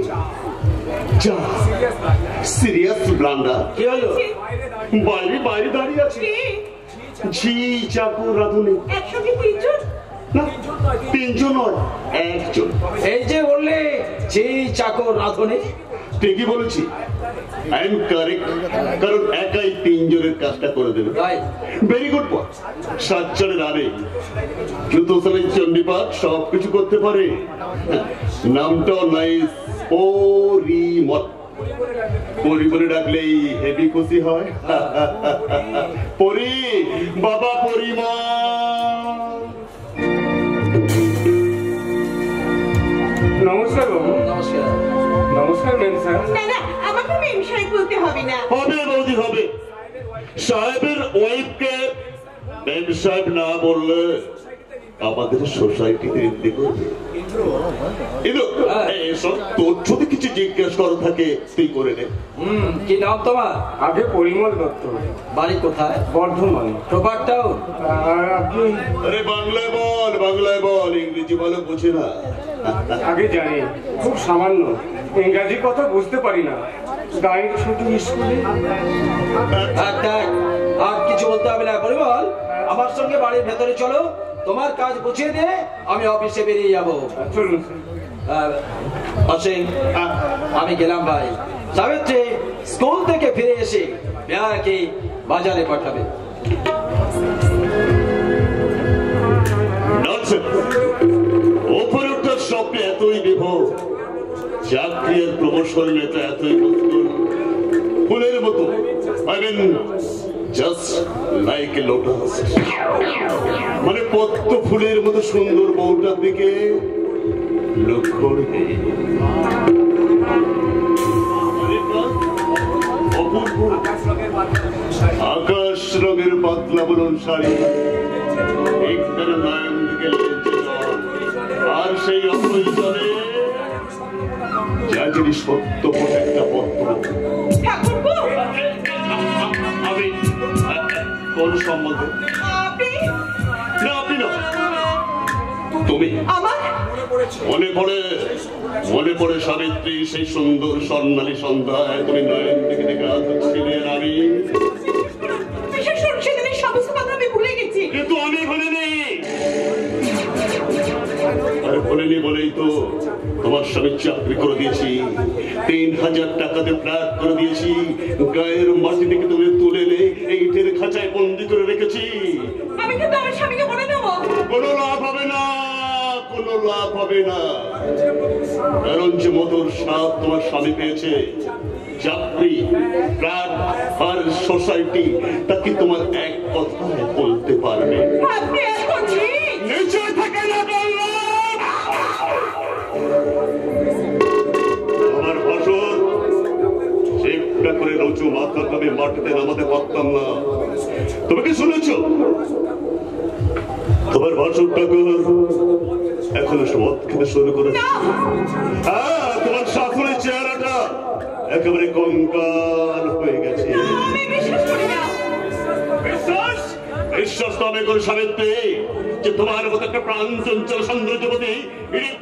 Serious blunder. কি হলো? বাইরে বাইরে দাঁড়িয়ে আছে ঝি চাকর রাধুনি। একসঙ্গে 3 জন? না, 3 জন নয়, 1 জন। এই যে বললে ঝি চাকর রাধুনি, ঠিকই বলেছি। আই এম কারেক্ট, কারণ একাই 3 জনের কাজটা করে দেবে। Very good boy. 7 জনের আরে জুতো সেলাই, চণ্ডীপাঠ সবকিছু করতে পারে। নামটাও নাইস, পরিমল। পরিমলে ডাকলেই হেভি খুশি হয়। পরি বাবা, পরিমল। নমস্কার বাবু। নমস্কার। নমস্কার ম্যাম স্যার। না না, আমাকে মেম সাহেব বলতে হবে না। হবে বৌদি, হবে। সাহেবের ওয়াইফকে মেম সাহেব না বললে আমাদের সোসাইটিতে এমনি করবে। তোর যদি কিছু জিজ্ঞেস করা থাকে তুই করে নে। কি নাম তোমার? আগে পরিমল দত্ত। বাড়ি কোথায়? বর্ধমান। Proper town? আর আপনি? আরে বাংলায় বল, বাংলায় বল, ইংরেজি ভালো বুঝে না। আগে জানি, খুব সামান্য, ইংরাজি কথা বুঝতে পারি না। গাইড শুধু স্কুলে। আর কিছু বলতে হবে না। পরিমল, আমার সঙ্গে বাড়ির ভেতরে চলো, তোমার কাজ বুঝিয়ে দিয়ে আমি অফিসে বেরিয়ে যাবো। চলুন। অসীম, আমি গেলাম ভাই। সাবিত্রী স্কুল থেকে ফিরে এসে বিয়াকে বাজারে পাঠাবে। ওপরে ওঠার স্বপ্নে এতই বিভোর, চাকরি আর প্রমোশন এতই মুশকিল, I mean, just like a lotus. মানে পদ্ম ফুলের মতো সুন্দর বউটার দিকে লক্ষ্য রেখে আকাশ রঙের পাতলা বলন শাড়ি, একটার নয়ন দিকে আর সেই অপরিচ জলে যা জিনিস সত্য একটা পদ্ম। আমি কোন সম্বন্ধে? আপনি না, তুমি। মনে পড়ে সাবিত্রী সেই সুন্দর স্বর্ণালী সন্ধ্যায় তুমি নয়ন দিকে দেখে ছিলে। আমি কিন্তু আমি ভুলিনি বলেই তো তোমার স্বামী চাকরি করে দিয়েছি, 3000 টাকাতে ফ্ল্যাট করে দিয়েছি, গায়ের মাটি থেকে তুমি তুলে এনে এই ইটের খাঁচায় বন্দি করে রেখেছি। আমি কিন্তু আমার স্বামীকে বলে দেবো। কোনো লাভ হবে না, কোনো লাভ হবে না। কারণ যে মধুর স্বাদ তোমার স্বামী পেয়েছে, চাকরি, ফ্ল্যাট আর সোসাইটি, তা কি তোমার এক কথায় বলতে পারবে? আপনি এখন নিশ্চয় থাকে না আমার ফসল চেপটা করে রচু মাথা আমি মাটিতে নামাতে পারতাম না। তুমি কি শুনেছ? তোমার ভাষণটাকে এখনো মদ খেতে শুরু করেছে। হ্যাঁ, তোমার শাশুড়ির চেহারাটা একেবারে কঙ্কাল হয়ে গেছে। বিশ্বাস তো আমি করে সাবিত্রী যে তোমার মতো একটা প্রাণ চঞ্চল সৌন্দর্যবতী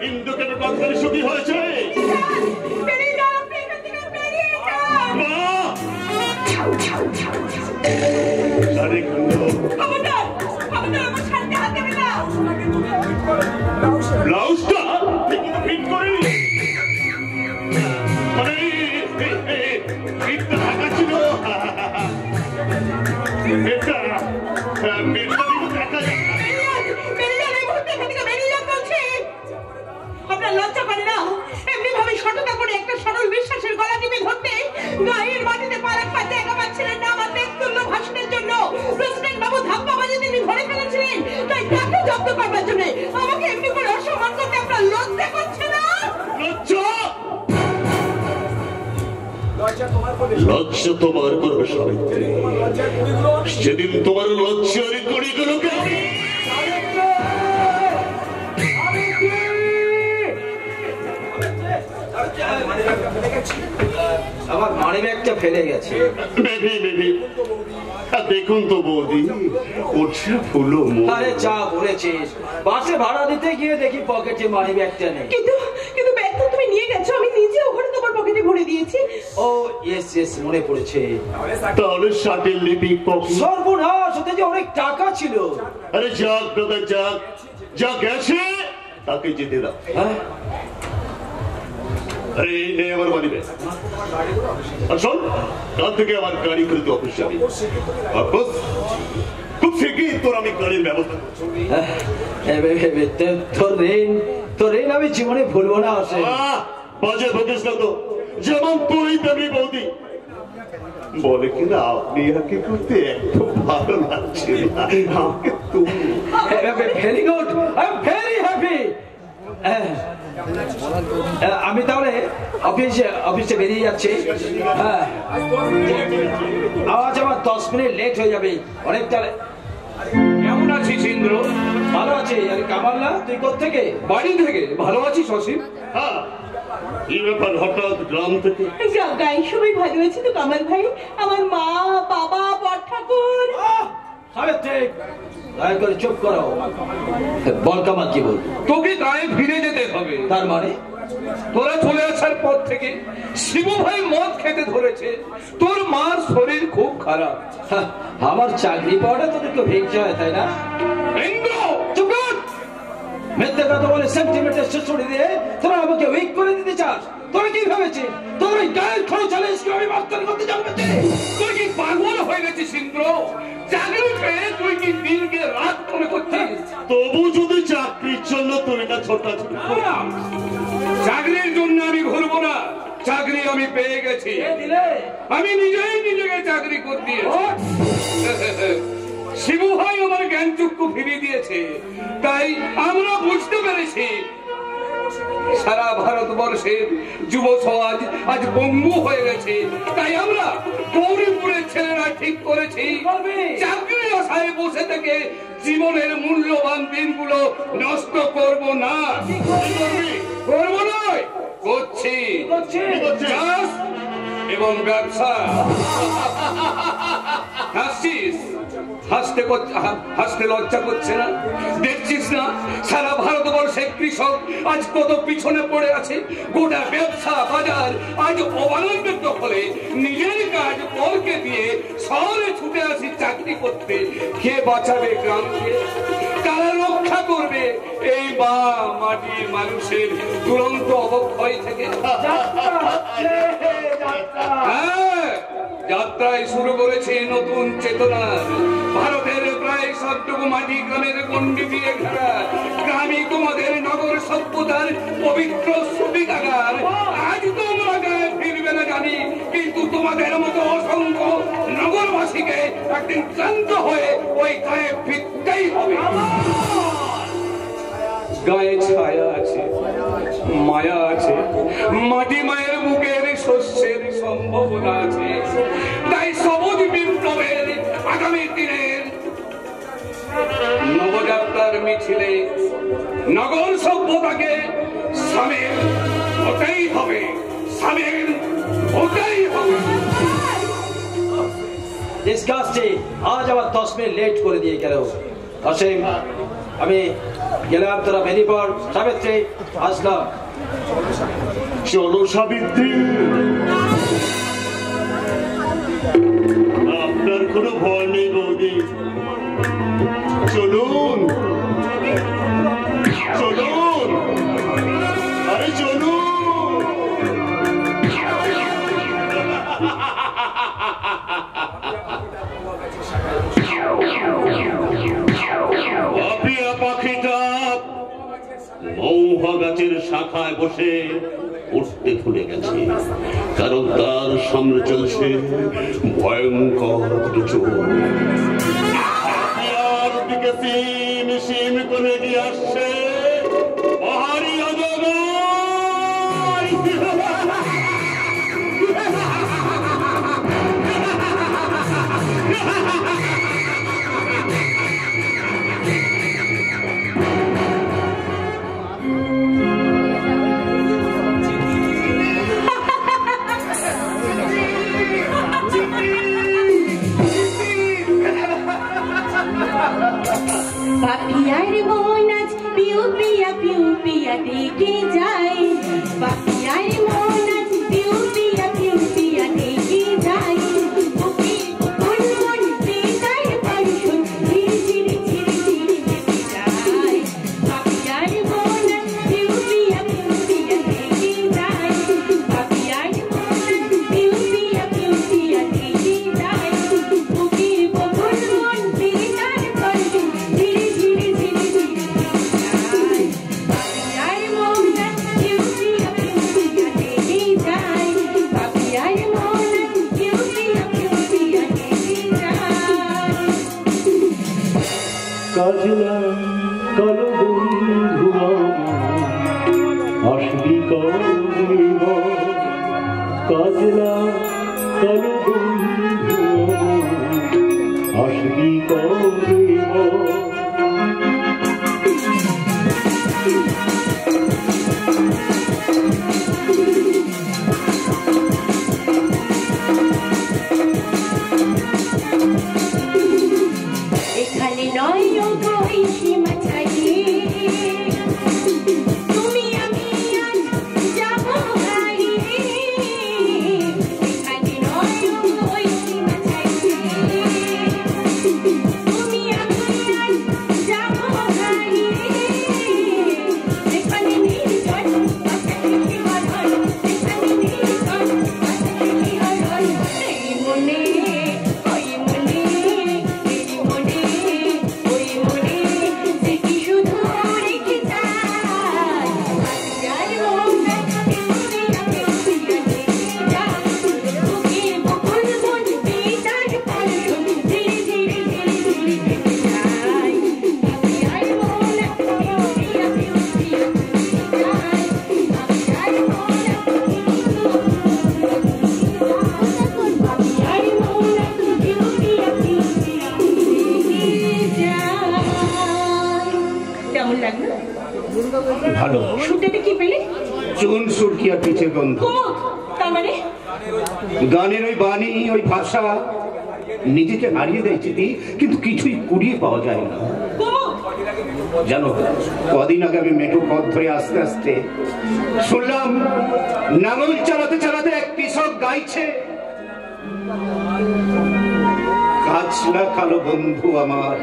ইন্দুকে কঙ্কালে সুখী হয়েছে। ব্লাউজটা ফিট করে মানে ফিটটা ঢাকা ছিল, এটা আপনার লজ্জা করে না এমনি ভাবে সততা করে একটা সরল বিশ্বাসের গলা টিপে ধরতে? গায়ের মাটিতে পা রাখবার জায়গা পাচ্ছিলেন না আমার দেখতুল্য ভাষণের জন্য। প্রেসিডেন্ট বাবু ধাপ্পা বাজে তিনি ধরে ফেলেছিলেন, তাই তাকে জব্দ করবার জন্য আমাকে এমনি করে অসম্মান করতে আপনার লজ্জা করছে না? লজ্জা তোমার করবে সাবিত্রী, সেদিন তোমার লজ্জার কড়িগুলোকে আমার মানি ব্যাগটা ফেলে গেছে। দেখুন তো বৌদি, উঠছে ফুলো। আরে যা বলেছিস, বাসে ভাড়া দিতে গিয়ে দেখি পকেটে মানি ব্যাগটা নেই। কিন্তু ব্যাগ তো তুমি নিয়ে গেছো, আমি নিজে ওখানে তোমার পকেটে ভরে দিয়েছি। ও ইয়েস মনে পড়েছে। তাহলে শার্টের লিপিক পকেট। সর্বনাশ, ওতে যে অনেক টাকা ছিল। আরে যাক দাদা যাক, যা গেছে তাকে যেতে দাও। হ্যাঁ, আরে এই আমার মানি ব্যাগ। আর শোন, কাল থেকে আমার গাড়ি করে তুই অফিস যাবি। খুব শীঘ্রই তোর আমি গাড়ির ব্যবস্থা করছি। তোর ঋণ আমি জীবনে ভুলবো না। আসে বাজে বকিস না তো, যেমন তুই তেমনি বৌদি। বলে কিনা আপনি একে করতে একটু ভালো লাগছে না। Very good, I am very happy. আমি তাহলে অফিসে বেরিয়ে যাচ্ছি। হ্যাঁ, আজ আমার 10 মিনিট লেট হয়ে যাবে অনেকটা। কেমন আছিস ইন্দ্র? ভালো আছি। আরে কামাল না, তুই কোত্থেকে? বাড়ি থেকে। ভালো আছিস অসীম? হ্যাঁ, এই ব্যাপার হঠাৎ গ্রাম থেকে। গাই সবাই ভালো আছে তো কামাল ভাই? আমার মা, বাবা, বড় ঠাকুর। দয়া করে চুপ করো। বল কামাল, কি বল? তোকে গায়ে ফিরে যেতে হবে। তার মানে তোরা চলে আসার পর থেকে শিবু ভাই মদ খেতে ধরেছে, তোর মার শরীর খুব খারাপ। আমার চাকরি পাওয়াটা তোদেরকে ভেঙে হয়, তাই না? চুপ কর। মিথ্যে কথা বলে সেন্টিমিটার শেষে দিয়ে তোরা আমাকে উইক করে দিতে চাস? তোরা কি ভেবেছিস তোর ওই গায়ের খরচ চালে আমি মাস্টার করতে জানবে? তুই কি পাগল হয়ে গেছিস ইন্দ্র? চাকরি পেয়ে তুই কি দিনকে রাত মনে করছিস? তবু যদি চাকরির জন্য তুমি না ছোটাছুটি। চাকরির জন্য আমি ঘুরবো না, চাকরি আমি পেয়ে গেছি। দিলে আমি নিজেই নিজেকে চাকরি করে দিয়েছে। শিবু ভাই আমার জ্ঞান চক্ষু ফিরিয়ে দিয়েছে, তাই আমরা বুঝতে পেরেছি সারা ভারতবর্ষের যুব সমাজ আজ বঙ্গু হয়ে গেছে। তাই আমরা গৌরীপুরের ছেলেরা ঠিক করেছি চাকরির আশায় বসে থেকে জীবনের মূল্যবান দিনগুলো নষ্ট করব না। করবো নয়, করছি চাষ এবং ব্যবসা। হাসছিস? হাসতে লজ্জা করছে না? দেখছিস না সারা ভারতবর্ষে কৃষক আজ কত পিছনে পড়ে আছে? গোটা ব্যবসা বাজার আজ অবানন্দের দখলে। নিজের কাজ পরকে দিয়ে শহরে ছুটে আসি চাকরি করতে। কে বাঁচাবে গ্রামকে? কারা রক্ষা করবে এই মা মাটির মানুষের দুরন্ত অবক্ষয় থেকে? হ্যাঁ, যাত্রায় শুরু করেছে নতুন চেতনা। ভারতের প্রায় সবটুকু মাটি গ্রামের গণ্ডি দিয়ে ঘেরা। গ্রামই তোমাদের নগর সভ্যতার পবিত্র সুবিধাগার। আজ তোমরা গায়ে ফিরবে না জানি, কিন্তু তোমাদের মতো অসংখ্য নগরবাসীকে একদিন ক্লান্ত হয়ে ওই গায়ে ফিরতেই হবে। গায়ে ছায়া আছে, মায়া আছে, মাটি মায়ের বুকের শস্যের সম্ভাবনা আছে। তাই সবুজ বিপ্লবের আগামী দিনের নবযাত্রার মিছিলে নগর সভ্যতাকে সামিল হতেই হবে, সামিল হতেই হবে। ডিসকাস্টিং! আজ আবার 10 মিনিট লেট করে দিয়ে গেল। অসীম, আমি গেলাম, তোরা বেরিয়ে পড়। সাবিত্রী, আসলাম। চলো সাবিত্রী, আপনার কোনো ভয় নেই বৌদি। চলুন চলুন, আরে চলুন। পাপিয়া পাখিটা মৌহা গাছের শাখায় বসে উঠতে ভুলে গেছে, কারণ তার সামনে চলছে ভয়ঙ্কর চোর। দিকে সিম সিম করে দিয়ে আসছে পাহাড়ি অজগর। পাপিয়ার মন আজ পিউ পিয়া ডেকে যায়। পাপিয়ার মন আজ পিউ পিয়া ডেকে যায়। বুকে কোন মন বেতার পারশন ধীরে ধীরে ধীরে ধীরে যেতে যায়। পাপিয়ার মন আজ পিউ পিয়া ডেকে যায়। পাপিয়ার মন আজ পিউ পিয়া ডেকে যায়। বুকে কোন মন বেতার পারশন ধীরে ধীরে ধীরে ধীরে যায়। পাপিয়ার মন আজ পিউ পিয়া ডেকে যায়। পাপিয়ার মন আজ পিউ পিয়া ডেকে যায়। কাজলা কালো বন্ধু আসবি করিব। কাজলা কালো বন্ধু আসবি করিব। এখানে নয় ওই সীমা ছাড়িয়ে তুমি আমি আজ যাবো হারিয়ে। এখানে নয় ওই সীমা ছাড়িয়ে ভালো। শুনতে কি পেলে? চুন সুরকি আর পিছের গন্ধ। তার মানে গানের ওই বাণী, ওই ভাষা নিজেকে হারিয়ে দেয় চিঠি, কিন্তু কিছুই কুড়িয়ে পাওয়া যায় না। জানো, কদিন আগে আমি মেঠো পথ ধরে আস্তে আস্তে শুনলাম নাঙল চালাতে চালাতে এক কৃষক গাইছে, কাছলা কালো বন্ধু আমার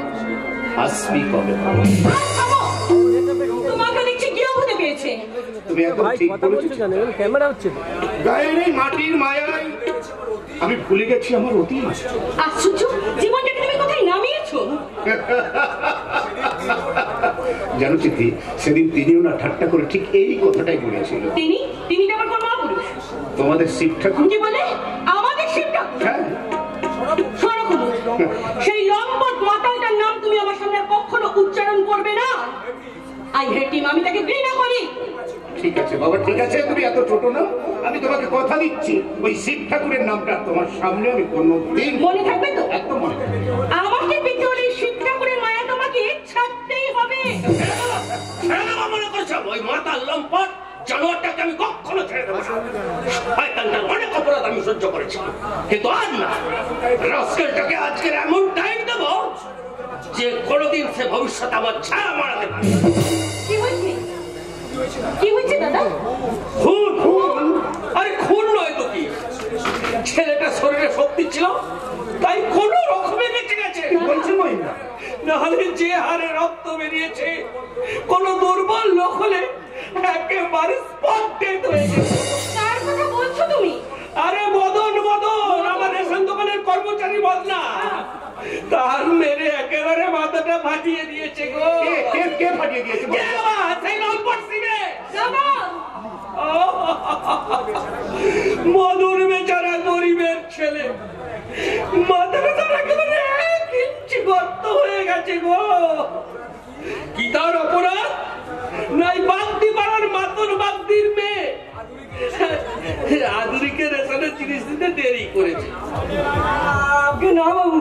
আসবি কবে। তোমাকে দেখছি কি হতে পেয়েছে। তুমি একদম ঠিক বলেছো। ক্যামেরা হচ্ছে গায়ের এই মাটির মায়ায় আমি ভুলে গেছি আমার অতীত। আশ্চর্য, জীবনটাকে তুমি কোথায় নামিয়েছো। জানো চিঠি, সেদিন তিনিও না ঠাট্টা করে ঠিক এই কথাটাই বলেছিল। তিনি আমার কোন মহাপুরুষ? তোমাদের শিব ঠাকুর। কি বলে? আমাদের শিব ঠাকুর? হ্যাঁ। শোনো, সেই লম্পট মাতালটার নাম তুমি আমার সামনে কখনো উচ্চারণ করবে না। আই হেট হিম, আমি তাকে ঘৃণা করি। ঠিক আছে বাবা, ঠিক আছে, তুমি এত ছোট না। আমি তোমাকে কথা দিচ্ছি, ওই শিব ঠাকুরের নামটা তোমার সামনে আমি কোনোদিন। মনে থাকবে তো? একদম মনে থাকবে। আমাকে পেতে হলে শিব ঠাকুরের মায়া তোমাকে ছাড়তেই হবে। মনে করছো ওই মাতাল লম্পট জানোয়ারটাকে আমি কখনো ছেড়ে দেবো না। শয়তানটার অনেক অপরাধ আমি সহ্য করেছি, কিন্তু আর না। রাস্কেলটাকে আজকের এমন টাইম দেবো যে কোনোদিন সে ভবিষ্যতে আমার ছায়া মারাতে পারে। কি হয়েছে? কি হয়েছে দাদা? খুন। আরে খুন নয় তো কি, ছেলেটা শরীরে শক্তি ছিল তাই কোন রকমে বেঁচে গেছে। বলছি নাহলে যে হারে রক্ত বেরিয়েছে, কোন দুর্বল লোক হলে একেবারে স্পট ডেথ হয়ে গেছে। কার কথা বলছো তুমি? আরে মদন, আমার রেশন দোকানের কর্মচারী বদনা, তার মেরে একেবারে মাথাটা ফাটিয়ে দিয়েছে গো। কে ফাটিয়ে দিয়েছে? সেই লম্পট সিনে। মদন বেচারা গরিবের ছেলে, মাথাটা তার একেবারে 1 ইঞ্চি গর্ত হয়ে গেছে গো। কি তার অপরাধ? নাই বাগদি পাড়ার মাতন বাগদির মেয়ে আধুনিকের রেশনের জিনিস দিতে দেরি করেছে। না বাবু,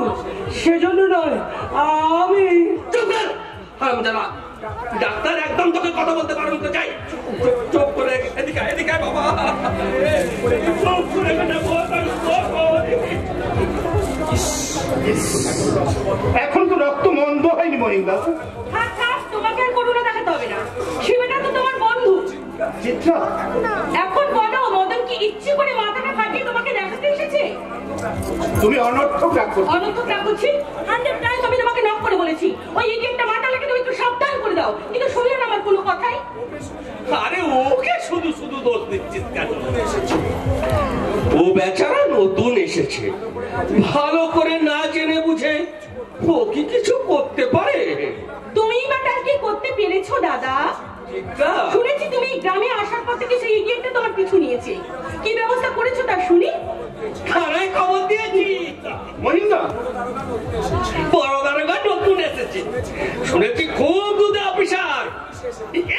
সেজন্য নয়। আমি ডাক্তার একদম তোকে কথা বলতে পারবো তো। চাই চোখ করে এদিকে বাবা। এখন তো রক্ত মন্দ হয়নি মহিন্দা। তোমাকে আর করুণা দেখাতে হবে না। শিবেটা তো তোমার বন্ধু। চিত্রা, এখন বলো, মদন কি ইচ্ছে করে মাথাটা ফাটিয়ে তোমাকে দেখাতে এসেছে? তুমি অনর্থক রাগ করছো। অনর্থক রাগ করছি? 100 টাইমস আমি তোমাকে নক করে বলেছি ওই ইডিয়েটটা মাতালকে তুমি একটু সাবধান করে দাও, কিন্তু শুনলে না আমার কোনো কথাই। আরে ওকে শুধু শুধু দোষ দিচ্ছিস কেন? ও বেচারা নতুন এসেছে, ভালো করে না জেনে বুঝে ও কি কিছু করতে পারে? তুমি বা তার কি করতে পেরেছো দাদা? শুনেছি তুমি গ্রামে আসার পর থেকে সেই ইডিয়েটটা তোমার পিছু নিয়েছে। কি ব্যবস্থা করেছো তা শুনি? থানায় খবর দিয়েছি। মহিন্দা, বড় দারোগা নতুন এসেছে, শুনেছি খুব দুধে অফিসার,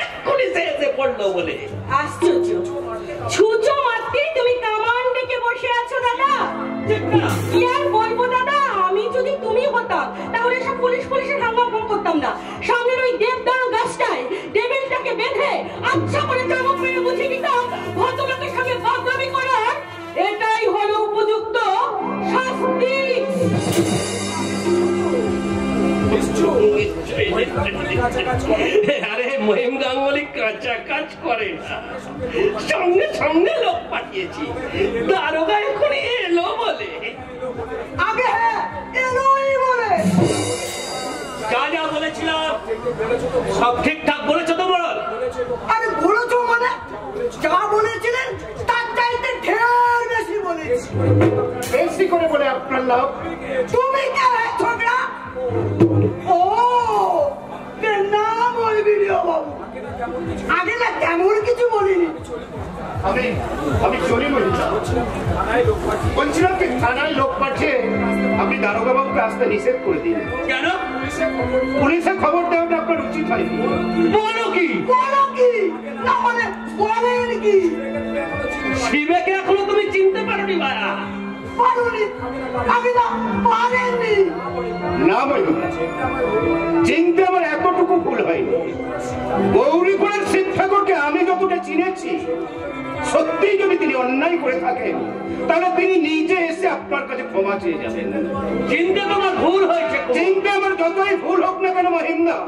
এক্ষুনি সে এসে পড়লো বলে। আশ্চর্য, ছুঁচো মারতেই তুমি কামান ডেকে বসে আছো দাদা। কি আর বলবো দাদা, আমি যদি তুমি হতাম তাহলে সব পুলিশের হাঙ্গামা করতাম না। সামনের ওই দেবদারু গাছটায় টেবিলটাকে বেঁধে আচ্ছা করে চাবুক মেরে বুঝিয়ে দিতাম ভদ্রলোকের সঙ্গে বাদরামি করার এটাই হলো উপযুক্ত শাস্তি। আরে মহিম গাঙ্গুলি কাঁচা কাজ করে না, সঙ্গে সঙ্গে লোক পাঠিয়েছি। দারোগা এখন এলো বলে। আগে এলোই বলে যা যা বলেছিলাম সব ঠিকঠাক বলেছো তো? বল। আরে বলেছো মানে যা বলেছিলেন তার চাইতে ঢের বেশি বলেছি। বেশি করে বলে আপনার লাভ। তুমি কে ছোকরা? ও না বলবি বাবু, আগে না তেমন কিছু বলিনি। আমি চলি বলছিলাম কি, থানায় লোক পাঠিয়ে আপনি দারোগা বাবুকে আসতে নিষেধ করে দিন। কেন? পুলিশে খবর দেওয়াটা আপনার উচিত হয়নি। বলো কি না মানে বলেন কি? শিবেকে এখনো তুমি চিনতে পারোনি মায়া? পারুনি, আমি না পারেননি। না মহিমা, চিনতে আমার এতটুকু ভুল হয়নি। গৌরীপুরের শিব ঠাকুরকে আমি যতটা চিনেছি, সত্যি যদি তিনি অন্যায় করে থাকেন তাহলে তিনি নিজে এসে আপনার কাছে ক্ষমা চেয়ে যাবেন। চিনতে তোমার ভুল হয়েছে। চিনতে আমার যতই ভুল হোক না কেন মহিমা,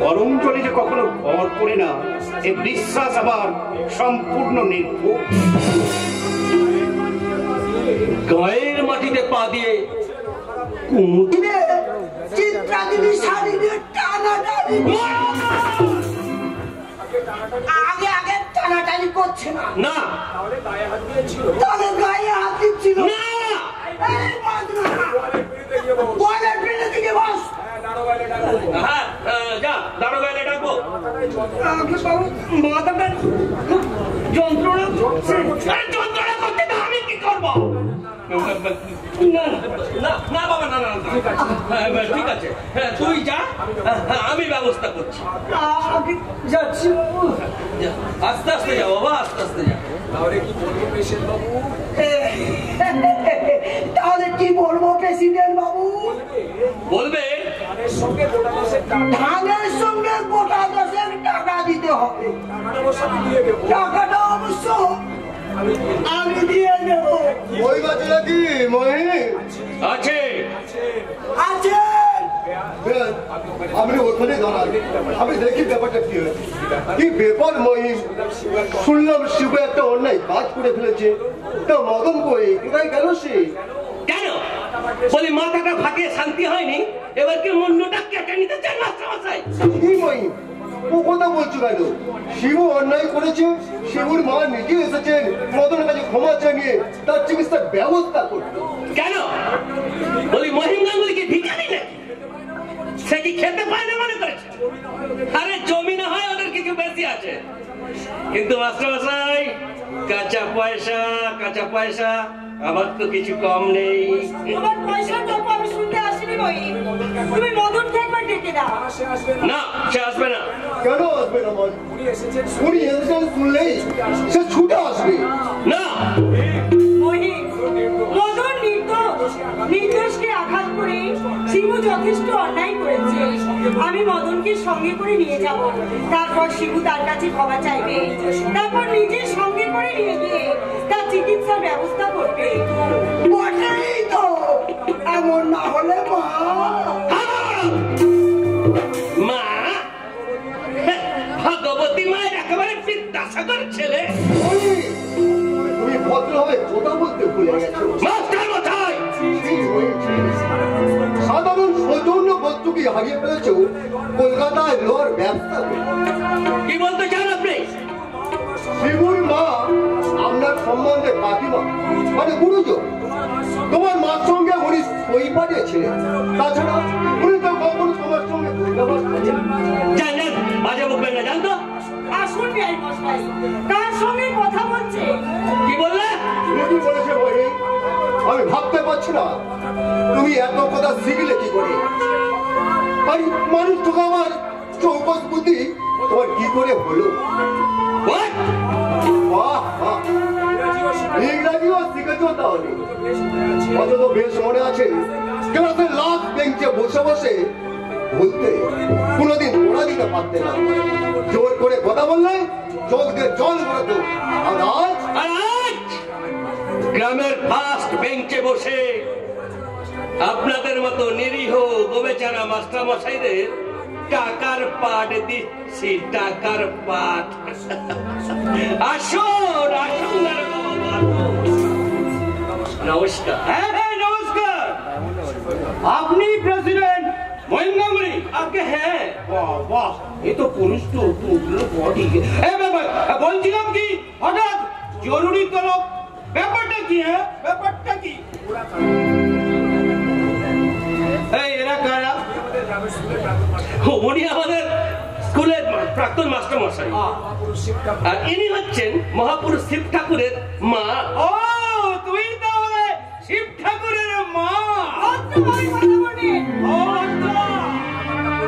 গরম চলে যে কখনো ঘর করে না, এই বিশ্বাস আবার সম্পূর্ণ নির্ভুল। গায়ের মাটিতে পা দিয়ে চিত্রাদিনী শাড়ি দিয়ে টানাটানি, আগে আগে টানাটানি করছে না, না তাদের গায়ে হাত দিচ্ছিল না। হ্যাঁ, যা দারোগা এলে ডাকবো। মাথাটা যন্ত্রণা করছে। যন্ত্রণা করতে তো আমি কি করবো? না না বাবা, না না, ঠিক আছে, তুই যা, আমি ব্যবস্থা করছি। যাচ্ছি, আস্তে আস্তে যাও বাবা, আস্তে আস্তে যা। তাহলে কি বলবো প্রেসিডেন্ট বাবু? বলবে ধানের সঙ্গে গোটা 10 টাকা দিতে হবে। টাকাটা অবশ্য আমি দিয়ে নেব। ওই বাজে নাকি মহিম? আছে আছে, আপনি ওখানে দাঁড়ান, আমি দেখি ব্যাপারটা কি হয়েছে। কি ব্যাপার মহিম? শুনলাম শিব একটা অন্যায় কাজ করে ফেলেছে, তা মদন কই কোথায় গেল সে? কেন বলি মাথাটা ফাঁকে শান্তি হয়নি, এবার কি মুন্ডটা কেটে নিতে চান মাস্টারমশাই? কি মহিম ও কথা বলছো কেন? শিব অন্যায় করেছে, শিবুর মা নিজে এসেছেন মদনের কাছে ক্ষমা চাইয়ে তার চিকিৎসার ব্যবস্থা করতে। কেন বলি মহিম গাঙ্গুলি ভিখারি নাকি? সে কি খেতে পায় না মনে করেছে? আরে জমি না হয় ওদের কিছু বেশি আছে, কিন্তু মাস্টারমশাই কাঁচা পয়সা আমার তো কিছু কম নেই। তোমার পয়সার গল্প আমি শুনতে আসিনি মহিম, তুমি মদনকে একবার ডেকে দাও। না, সে আসবে না। কেন আসবে না? উনি এসেছেন শুনলেই সে ছুটে আসবে। না মহিম, মদন নির্দোষকে আঘাত করে শিবু যথেষ্ট অন্যায় করেছে। আমি মদনকে সঙ্গে করে নিয়ে যাব, তারপর শিবু তার কাছে ক্ষমা চাইবে, তারপর নিজের সঙ্গে করে নিয়ে গিয়ে তার চিকিৎসার ব্যবস্থা করবে। বটেই তো, এমন না হলে মা ভগবতী মায়ের একেবারে বিদ্যাসাগর ছেলে। তুমি ভদ্রভাবে কথা বলতে ভুলে গেছো। মাস্টারমশাই সাধারণ সৌজন্য বস্তুকে হারিয়ে ফেলেছো কলকাতায় লোহার ব্যবসা করে। কি বলতে চান আপনি? শিবুর মা আপনার সম্বন্ধে কাকিমা মানে গুরুজন, তোমার মার সঙ্গে উনি সই পাঠিয়েছিলেন। তাছাড়া উনি তো কখনো তোমার সঙ্গে জানেন বাজে বকবেন না, জানতো? আসুন বিআই মশাই, তার সঙ্গে কথা বলছে। কি বললে? কি বলেছে বলি? আমি ভাবতে পারছি না তুমি এত কথা শিখলে কি করে। আর মানুষ তো আমার চৌকস বুদ্ধি তোমার কি করে হলো? What? বাহ বাহ, ইংরাজিও শিখেছো তাহলে। অথচ বেশ মনে আছে ক্লাসের লাস্ট বেঞ্চে বসে বসে বলতে কোনোদিন ওরা দিতে পারতে না। জোর করে কথা বললে চোখ দিয়ে জল বেরোতো। আর আজ গ্রামের ফার্স্ট বেঞ্চে বসে আপনাদের মতো নিরীহ গোবেচারা মাস্টারমশাইদের টাকার পাঠ দিচ্ছি, টাকার পাঠ। আসুন আসুন। নমস্কার। হ্যাঁ হ্যাঁ নমস্কার, আপনি প্রেসিডেন্ট মহিম গাঙ্গুলি? আগে হ্যাঁ। বাহ বাহ, এ তো পুরুষ তো বডি। বলছিলাম কি হঠাৎ জরুরি তলব, ব্যাপারটা কি? হ্যাঁ ব্যাপারটা কি? এই এরা কারা? উনি আমাদের স্কুলের প্রাক্তন মাস্টারমশাই, আর ইনি হচ্ছেন মহাপুরুষ শিব ঠাকুরের মা। ও তুই তাহলে শিব ঠাকুরের মা?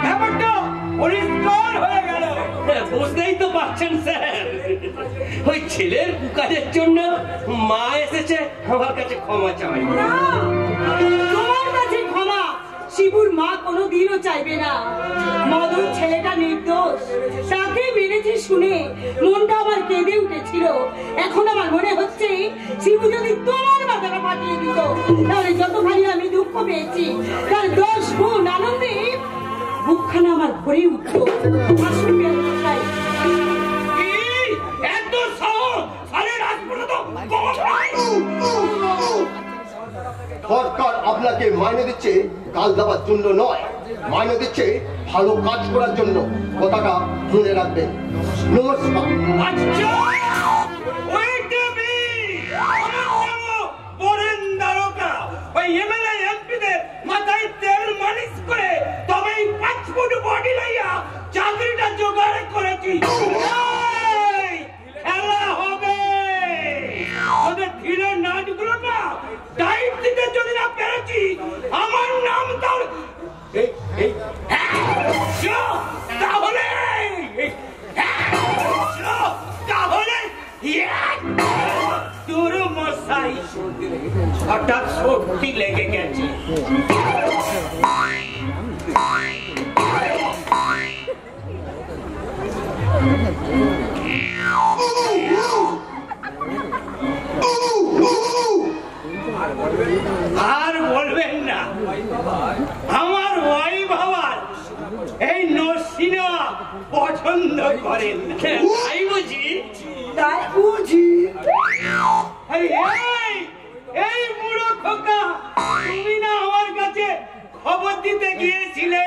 ব্যাপারটা পরিষ্কার হয়ে গেল। বুঝতেই তো পারছেন স্যার, ওই ছেলের কাজের জন্য মা এসেছে আমার কাছে ক্ষমা চাই। তোমার কাছে ক্ষমা শিবুর মা কোনোদিনও চাইবে না। মদন ছেলেটা নির্দোষ, তাকে মেরেছে শুনে মনটা আমার কেঁদে উঠেছিল। এখন আমার মনে হচ্ছে শিবু যদি তোমার মাথাটা পাঠিয়ে দিত তাহলে যতখানি আমি দুঃখ পেয়েছি তার 10 গুণ আনন্দে বুকখানা আমার ভরে উঠত। আসুন ব্যবসায়ী, এত সাহস আরে রাজপুরে তো সরকার আপনাকে মাইনে দিচ্ছে গাল দেওয়ার জন্য নয়, মাইনে দিচ্ছে ভালো কাজ করার জন্য। কথাটা শুনে রাখবেন। নমস্কার। আচ্ছা ওই দেবী বরেন দারোগা ওই এমএলএ এমপিদের মাথায় তেল মালিশ করে তবে 5 ফুট বডি লইয়া চাকরিটা জোগাড় করেছি। খেলা হবে ওদের ধীরে নাচগুলো না টাইট দিতে যদি না পেরেছি আমার নাম তাহলে তাহলে তোর মশাই হঠাৎ সত্যি লেগে গেছে। আর বলবেন না আমার ওয়াইফ আমার এই সিনেমা পছন্দ করেন না। তাই বুঝি তাই বুঝি এই বুড়ো খোকা তুমি না আমার কাছে খবর দিতে গিয়েছিলে